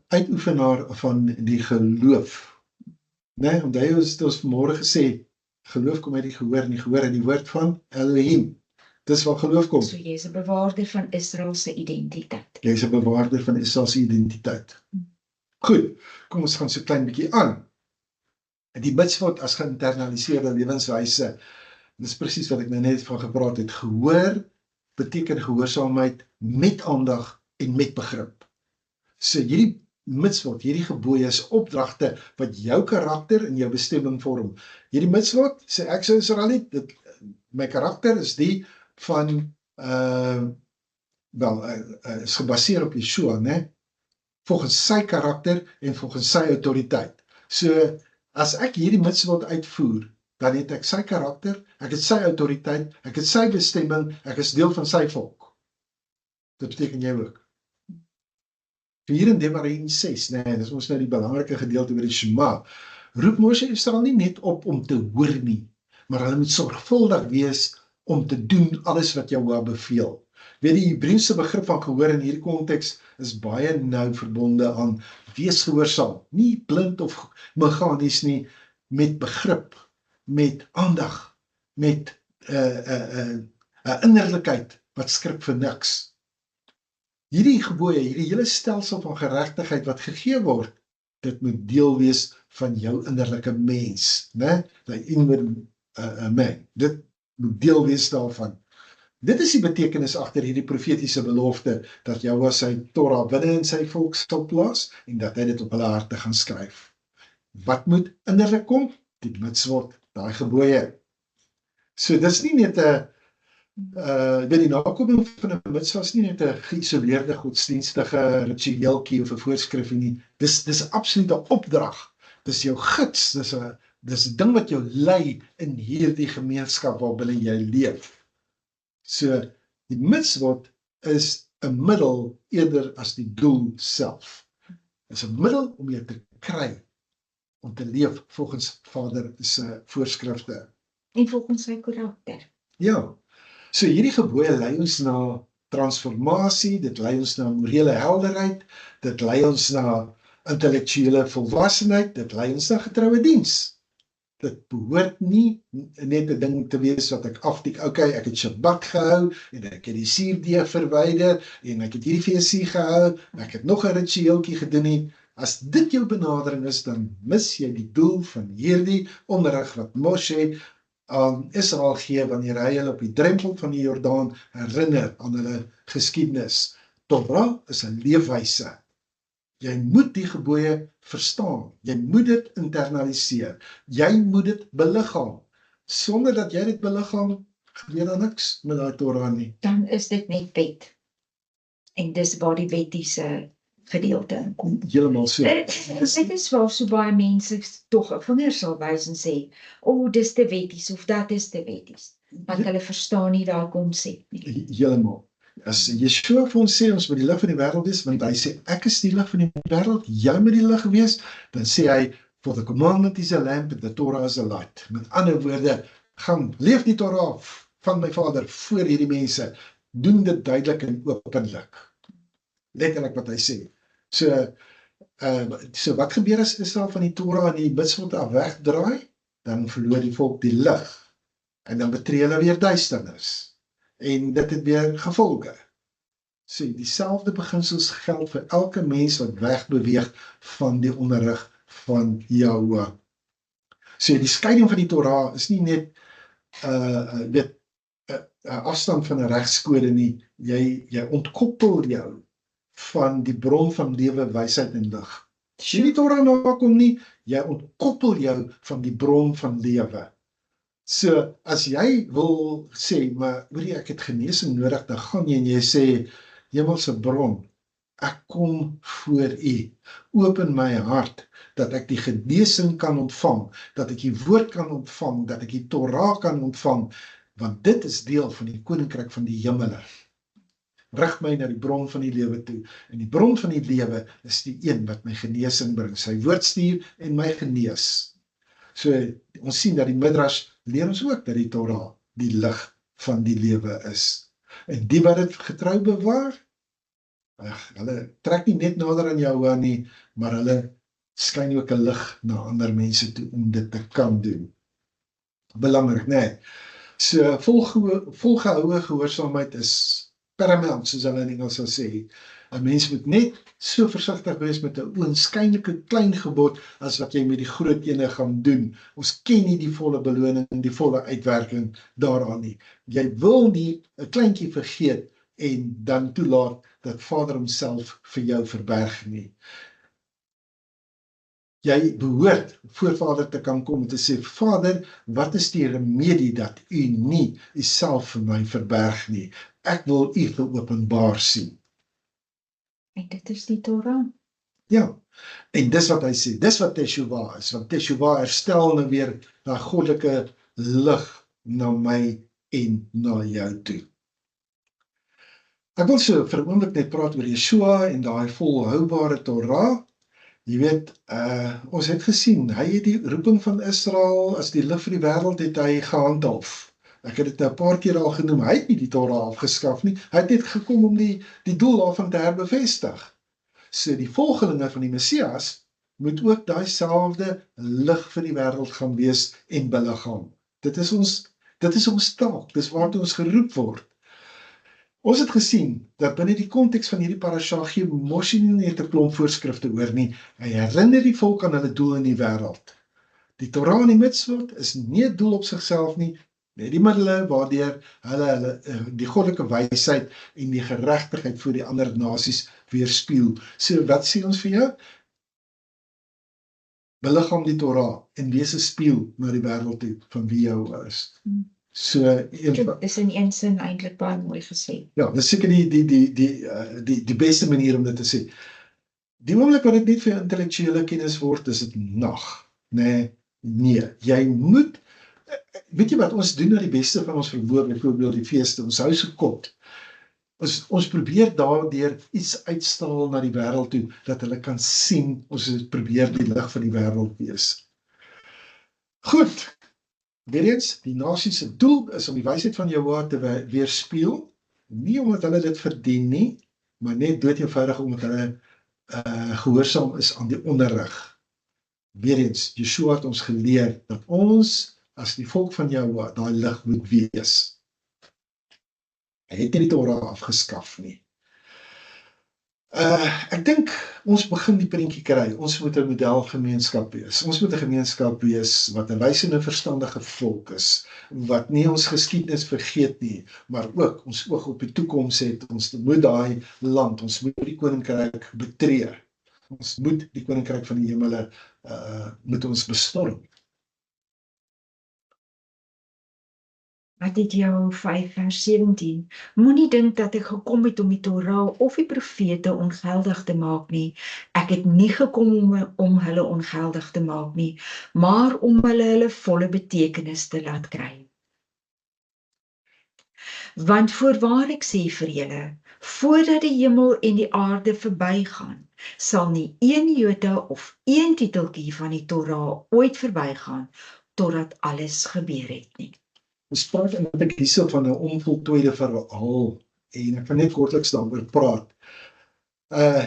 uitoefenaar van die geloof. Né, onthou ons vanmôre gesê, geloof kom uit die gehoor en die gehoor uit die woord van Elohim. Dis waar geloof kom. So jy is 'n bewaarder van Israel se identiteit. Jy is 'n bewaarder van Israel se identiteit. Goed, kom ons gaan so klein bietjie aan. Die mitzvot as geïnternaliseerde lewenswyse, dis presies wat ek nou net van gepraat het. Gehoor beteken gehoorsaamheid met aandag en met begrip. So hierdie mitzvot, hierdie gebooie is opdragte wat jou karakter en jou bestemming vorm. Hierdie mitzvot, sê ek sou Israeliet, my karakter is die van is gebaseer op Yeshua, né? Volgens sy karakter en volgens sy autoriteit. So, as ek hierdie mitzvot uitvoer, dan het ek sy karakter, ek het sy autoriteit, ek het sy bestemming, ek is deel van sy volk. Dit beteken jy ook. Hier in Devarim 6, dis ons nou die belangrike gedeelte oor die Shema, roep Moshe Israel nie net op om te hoor nie, maar hulle moet sorgvuldig wees om te doen alles wat Jahwe beveel. Weet die Hebreëse begrip van gehoor in hierdie konteks is baie nou verbonde aan wees gehoorsaam, nie blind of meganies nie, met begrip, met aandag, met innerlikheid wat skrik vir niks. Hierdie gebooie, hierdie hele stelsel van geregtigheid wat gegee word, dit moet deel wees van jou innerlike mens, né? Die inward man. Dit moet deel wees daarvan. Dit is die betekenis agter hierdie profetiese belofte, dat Jahwe sy Torah binne in sy volk sal plaas, en dat hy dit op hulle harte gaan skryf. Wat moet innerlik kom? Die mitzvot, daai gebooie. So dis nie net die nakoming van 'n mitzvah is nie net 'n geïsoleerde godsdienstige ritueeltjie of 'n voorskrif nie. Dis absoluut 'n opdrag. Dis jou gids, dis 'n ding wat jou lei in hierdie gemeenskap waarbinne jy leef. So, die mitzvot is 'n middel eerder as die doel self. Dit is 'n middel om jou te kry, om te leef volgens Vader se voorskrifte. En volgens sy karakter. Ja, so hierdie gebooie lei ons na transformasie, dit lei ons na morele helderheid, dit lei ons na intellektuele volwassenheid, dit lei ons na getroue diens. Dit behoort nie net 'n ding te wees wat ek aftik, okay, ek het Shabbat gehou, en ek het die suurdeeg verwyder, en ek het hierdie feesie gehou, en ek het nog 'n ritueeltjie gedoen nie. As dit jou benadering is, dan mis jy die doel van hierdie onderrig wat Moshe aan Israel gee, wanneer hy hulle op die drempel van die Jordaan herinner aan hulle geskiedenis. Torah is 'n leefwyse. Jy moet die gebooie verstaan. Jy moet dit internaliseer. Jy moet dit beliggaam. Sonder dat jy dit beliggaam, gebeur daar niks met daai Torah nie. Dan is dit net wet. En dis waar die wettiese gedeelte in kom. Heeltemal so. Dit is waar so baie mense tog 'n vinger sal wys en sê, dis te wetties of dat is te wetties. Want hulle verstaan nie daai konsep nie. Heeltemal. As Yeshua vir ons sê, ons moet die lig van die wêreld wees, want hy sê, ek is die lig van die wêreld, jy moet die lig wees, dan sê hy, for the commandment is a lamp and the Torah is a light. Met ander woorde, gaan leef die Torah van my Vader voor hierdie mense, doen dit duidelik en openlik. Letterlik wat hy sê. So wat gebeur as Israel van die Torah en die mitzvot af wegdraai? Dan verloor die volk die lig. En dan betree hulle weer duisternis. En dit het weer gevolge. So dieselfde beginsels geld vir elke mens wat wegbeweeg van die onderrig van Jahwe. So die skeiding van die Torah is nie net 'n afstand van 'n regskode nie. Jy ontkoppel jou van die bron van lewe, wysheid en lig. As jy nie Torah nakom nie, jy ontkoppel jou van die bron van lewe. So, as jy wil sê, maar hoorie, ek het genesing nodig, dan gaan jy en jy sê, Hemelse bron, ek kom voor U, open my hart, dat ek die genesing kan ontvang, dat ek die woord kan ontvang, dat ek die Torah kan ontvang, want dit is deel van die koninkryk van die hemele. Rig my na die bron van die lewe toe, en die bron van die lewe is die een wat my genesing bring, sy woord stuur en my genees. So, ons sien dat die Midrash leer ons ook dat die Torah die lig van die lewe is. En die wat dit getrou bewaar, hulle trek nie net nader aan jou nie, maar hulle skyn ook 'n lig na ander mense toe om dit te kan doen. Belangrik, nee. So, volgehoue gehoorsaamheid is paramount, soos hulle in Engels sal sê. 'n Mens moet net so versigtig wees met 'n oënskynlike klein gebod as wat jy met die groot ene gaan doen. Ons ken nie die volle beloning en die volle uitwerking daaraan nie. Jy wil nie 'n kleintjie vergeet en dan toelaat dat Vader homself vir jou verberg nie. Jy behoort voor Vader te kan kom en te sê, Vader, wat is die remedie dat U nie Uself vir my verberg nie? Ek wil U geopenbaar sien. En dit is die Torah. Ja, en dis wat hy sê, dis wat Teshuvah is, want Teshuvah herstel nou weer daai goddelike lig na my en na jou toe. Ek wil so vir 'n oomblik net praat oor Yeshua en daai volhoubare Torah. Jy weet, ons het gesien, hy het die roeping van Israel as die lig vir die wêreld het hy gehandhaaf. Ek het dit 'n paar keer al genoem, hy het nie die Torah afgeskaf nie, hy het net gekom om die doel daarvan te herbevestig. So die volgelinge van die Messias moet ook daai selfde lig vir die wêreld gaan wees en beliggaam. Dit is ons taak, dis waartoe ons geroep word. Ons het gesien dat binne die konteks van hierdie parasha gee Moshe nie net 'n klomp voorskrifte oor nie, hy herinner die volk aan hulle doel in die wêreld. Die Torah en die mitzvot is nie 'n doel op sigself nie, net die middele waardeur hulle die goddelike wysheid en die geregtigheid voor die ander nasies weerspieël. So wat sê ons vir jou? Beliggaam die Torah en wees 'n spieël na die wêreld toe van wie jy is. So Dit is in een sin eintlik baie mooi gesê. ja, dis seker die beste manier om dit te sê. Die oomblik wat dit net vir intellektuele kennis word, is dit nag. Nee, jy moet, weet jy wat, ons doen na die beste van ons verwoord, byvoorbeeld die feeste, ons hou so kort. Ons probeer daardeur iets uitstraal na die wêreld toe, dat hulle kan sien, ons probeer die lig van die wêreld wees. Goed. Weer eens, die nasie se doel is om die wysheid van Jahwe te weerspieël, nie omdat hulle dit verdien nie, maar net doodeenvoudig omdat hulle gehoorsaam is aan die onderrig. Weer eens, Yeshua het ons geleer dat ons as die volk van Jahwe daai lig moet wees. Hy het nie die Torah afgeskaf nie. Ek dink ons begin die prentjie kry. Ons moet 'n modelgemeenskap wees. Ons moet 'n gemeenskap wees wat 'n wysende verstandige volk is, wat nie ons geskiedenis vergeet nie, maar ook ons oog op die toekoms het. Ons moet daai land, ons moet die koninkryk betree. Ons moet die koninkryk van die hemele moet ons bestorm. Matthew 5:17. Moenie dink dat ek gekom het om die Torah of die profete ongeldig te maak nie. Ek het nie gekom om hulle ongeldig te maak nie, maar om hulle volle betekenis te laat kry. Want voorwaar ek sê vir julle, voordat die hemel en die aarde verbygaan, sal nie een jota of een titeltjie van die Torah ooit verbygaan, totdat alles gebeur het nie. Ons praat eintlik hierso van 'n onvoltooide verhaal en ek wil net kortliks daaroor praat.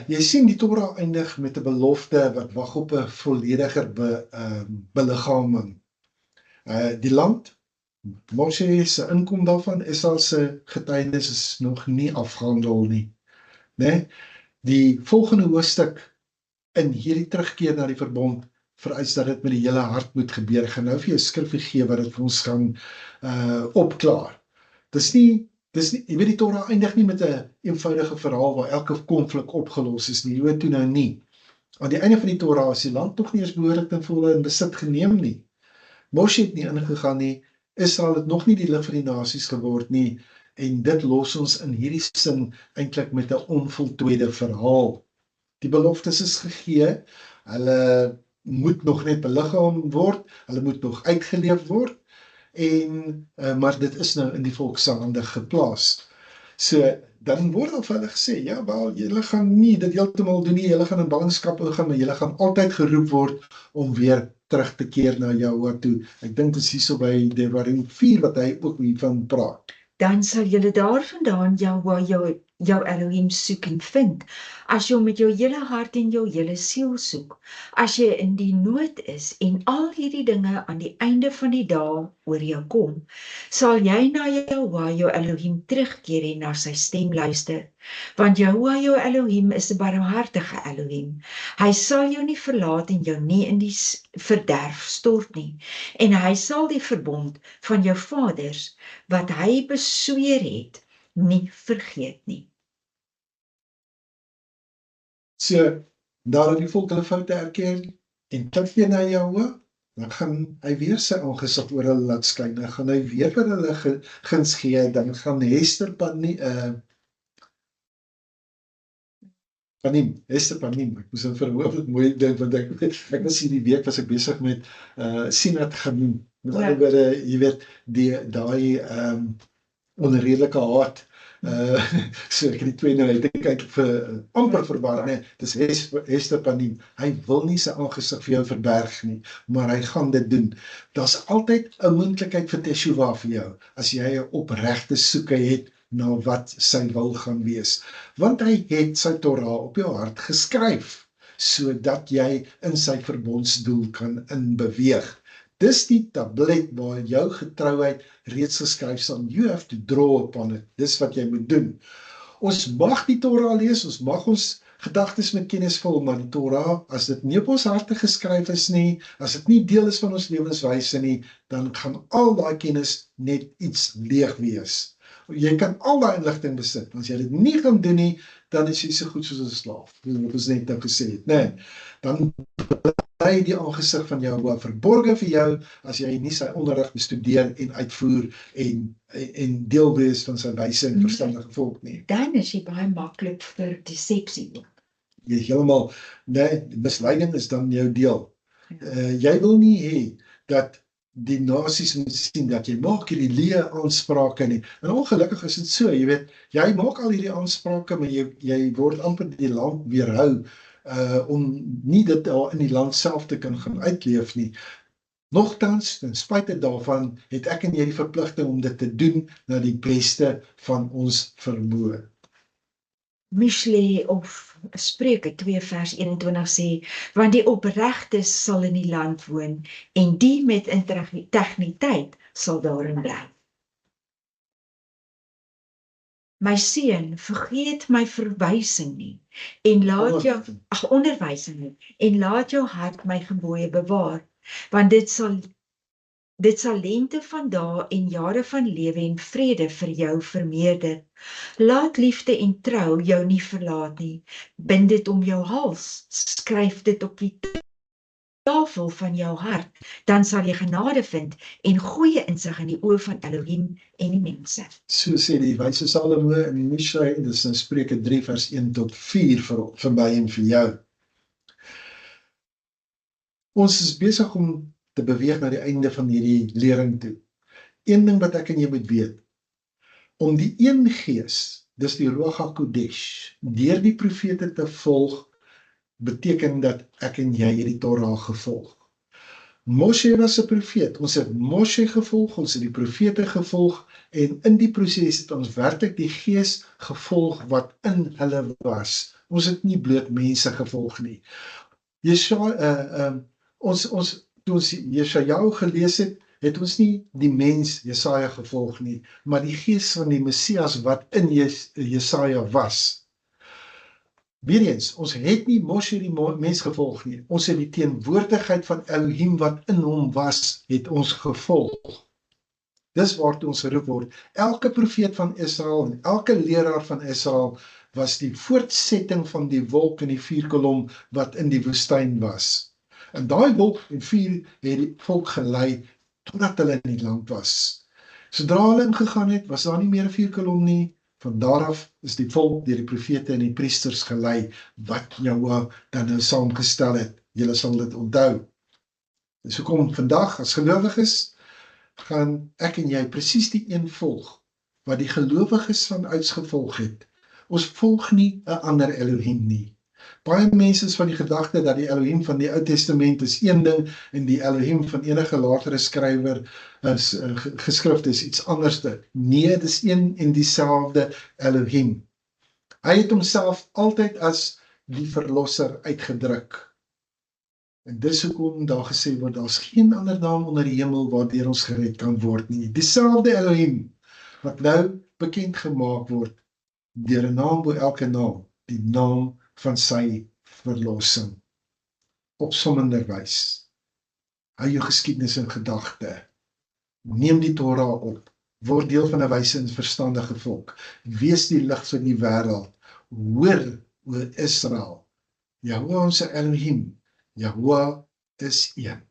Jy sien die Torah eindig met 'n belofte wat wag op 'n vollediger beliggaaming. Die land, Moshe se inkom daarvan, Israel se getuienis is nog nie afgehandel nie. Nee? Die volgende hoofstuk in hierdie terugkeer na die verbond vereis dat dit met die hele hart moet gebeur. Ek gaan nou vir jou skrifgie gee wat dit vir ons gaan opklaar. Dis nie, jy weet die Torah eindig nie met 'n eenvoudige verhaal waar elke konflik opgelos is nie. Jy weet toe nou nie. Aan die einde van die Torah is die land tog nie eens behoorlik ten volle in besit geneem nie. Moshe het nie ingegaan nie. Israel het nog nie die lig vir die nasies geword nie. En dit los ons in hierdie sin eintlik met 'n onvoltooide verhaal. Die beloftes is gegee. Hulle moet nog net beliggaam word, hulle moet nog uitgeleef word, maar dit is nou in die volk se hande geplaas. So, dan word al vir hulle gesê, ja, wel, julle gaan nie dit heeltemal doen nie, julle gaan in ballingskap ingaan, maar julle gaan altyd geroep word om weer terug te keer na Jahwe toe. Ek dink dit is hierso by Deuteronomy 4 wat hy ook hiervan praat. Dan sal julle daarvandaan jou Elohim soek en vind, as jy hom met jou hele hart en jou hele siel soek, as jy in die nood is en al hierdie dinge aan die einde van die dae oor jou kom, sal jy na jou Elohim terugkeer en na sy stem luister, want jou Elohim is 'n barmhartige Elohim. Hy sal jou nie verlaat en jou nie in die verderf stort nie, en hy sal die verbond van jou vaders, wat hy besweer het, nie vergeet nie. So, nadat die volk hulle foute erken en terugkeer na Jahwe, dan gaan hy weer sy aangesig oor hulle laat skyn, dan gaan hy weer vir hulle guns gee, dan gaan Hester Panim, ek moes dit verhooflik mooi dink, want ek was hierdie week was ek besig met Sinat Gamim, met ander woorde, jy weet, daai onredelike haat, so ek het die twee nou, ek dink ek vir amper verbaar, nee, dis Hester Panim, hy wil nie sy aangesig vir jou verberg nie, maar hy gaan dit doen. Daar's altyd 'n moontlikheid vir teshuva vir jou, as jy 'n opregte soeke het na wat sy wil gaan wees, want hy het sy Torah op jou hart geskryf, sodat jy in sy verbondsdoel kan inbeweeg. Dis die tablet waar jou getrouheid reeds geskryf staan. You have to draw upon it. Dis wat jy moet doen. Ons mag die Torah lees, ons mag ons gedagtes met kennis vul, maar die Torah, as dit nie op ons harte geskryf is nie, as dit nie deel is van ons lewenswyse nie, dan gaan al daai kennis net iets leeg wees. Jy kan al daai inligting besit, as jy dit nie gaan doen nie, dan is jy so goed soos 'n slaaf, wat ons net nou gesê het, nee, dan bly die aangesig van Jahwe verborge vir jou, as jy nie sy onderrig bestudeer en uitvoer en deel wees van sy wyse en verstandige volk nie. Dan is jy baie maklik vir decepsie. Jy heeltemal, nee, misleiding is dan jou deel. Jy wil nie hê dat die nasies moet sien dat jy maak hierdie leë aansprake nie. En ongelukkig is dit so, jy weet, jy maak al hierdie aansprake, maar jy word amper die land weerhou, om nie dit daar in die land self te kan gaan uitleef nie. Nogtans, ten spyte daarvan, het ek en jy die verpligting om dit te doen na die beste van ons vermoë. Mishle of Spreuke 2 vers 21 sê, want die opregtes sal in die land woon, en die met integriteit sal daarin bly. My seun, vergeet my verwysing nie, en laat jou, onderwysing nie, en laat jou hart my gebooie bewaar, want dit sal Dit sal lente van dae en jare van lewe en vrede vir jou vermeerder. Laat liefde en trou jou nie verlaat nie. Bind dit om jou hals, skryf dit op die tafel van jou hart, dan sal jy genade vind en goeie insig in die oë van Elohim en die mense. So sê die wyse Salomo in Misha, dis in Spreuke 3 vers 1 tot 4 vir my en vir jou. Ons is besig om te beweeg na die einde van hierdie lering toe. Een ding wat ek en jy moet weet, om die een gees, dis die Ruach HaKodesh, deur die profete te volg, beteken dat ek en jy hierdie Torah gevolg. Moshe was 'n profeet, ons het Moshe gevolg, ons het die profete gevolg, en in die proses het ons werklik die gees gevolg wat in hulle was. Ons het nie bloot mense gevolg nie. Toe ons Jesjaja gelees het ons nie die mens Jesaja gevolg nie, maar die gees van die Messias wat in Jesaja was. Weereens, ons het nie Moshe die mens gevolg nie, ons het die teenwoordigheid van Elohim wat in hom was, het ons gevolg. Dis waartoe ons geroep word. Elke profeet van Israel en elke leraar van Israel was die voortsetting van die wolk en die vuurkolom wat in die woestyn was. En daai wolk en vuur het die volk gelei totdat hulle in die land was. Sodra hulle ingegaan het, was daar nie meer 'n vuurkolom nie. Van daaraf is die volk deur die profete en die priesters gelei wat Jahwe dan nou saamgestel het. Julle sal dit onthou. Dis hoekom vandag as gelowiges gaan ek en jy presies die een volg wat die gelowiges vanuit gevolg het. Ons volg nie 'n ander Elohim nie. Baie mense is van die gedagte dat die Elohim van die Ou Testament is een ding en die Elohim van enige latere skrywer is geskrifte is iets anders. Nee, dis een en dieselfde Elohim. Hy het homself altyd as die verlosser uitgedruk. En dis hoekom daar gesê word, daar's geen ander naam onder die hemel waardeur ons gered kan word nie. Dieselfde Elohim wat nou bekend gemaak word deur 'n naam bo elke naam, die naam van sy verlossing. Opsommenderwys, hou jou geskiedenis in gedagte, neem die Torah op, word deel van 'n wyse en verstandige volk, wees die lig van die wêreld, hoor o Israel, Jahwe ons Elohim, Jahwe is een.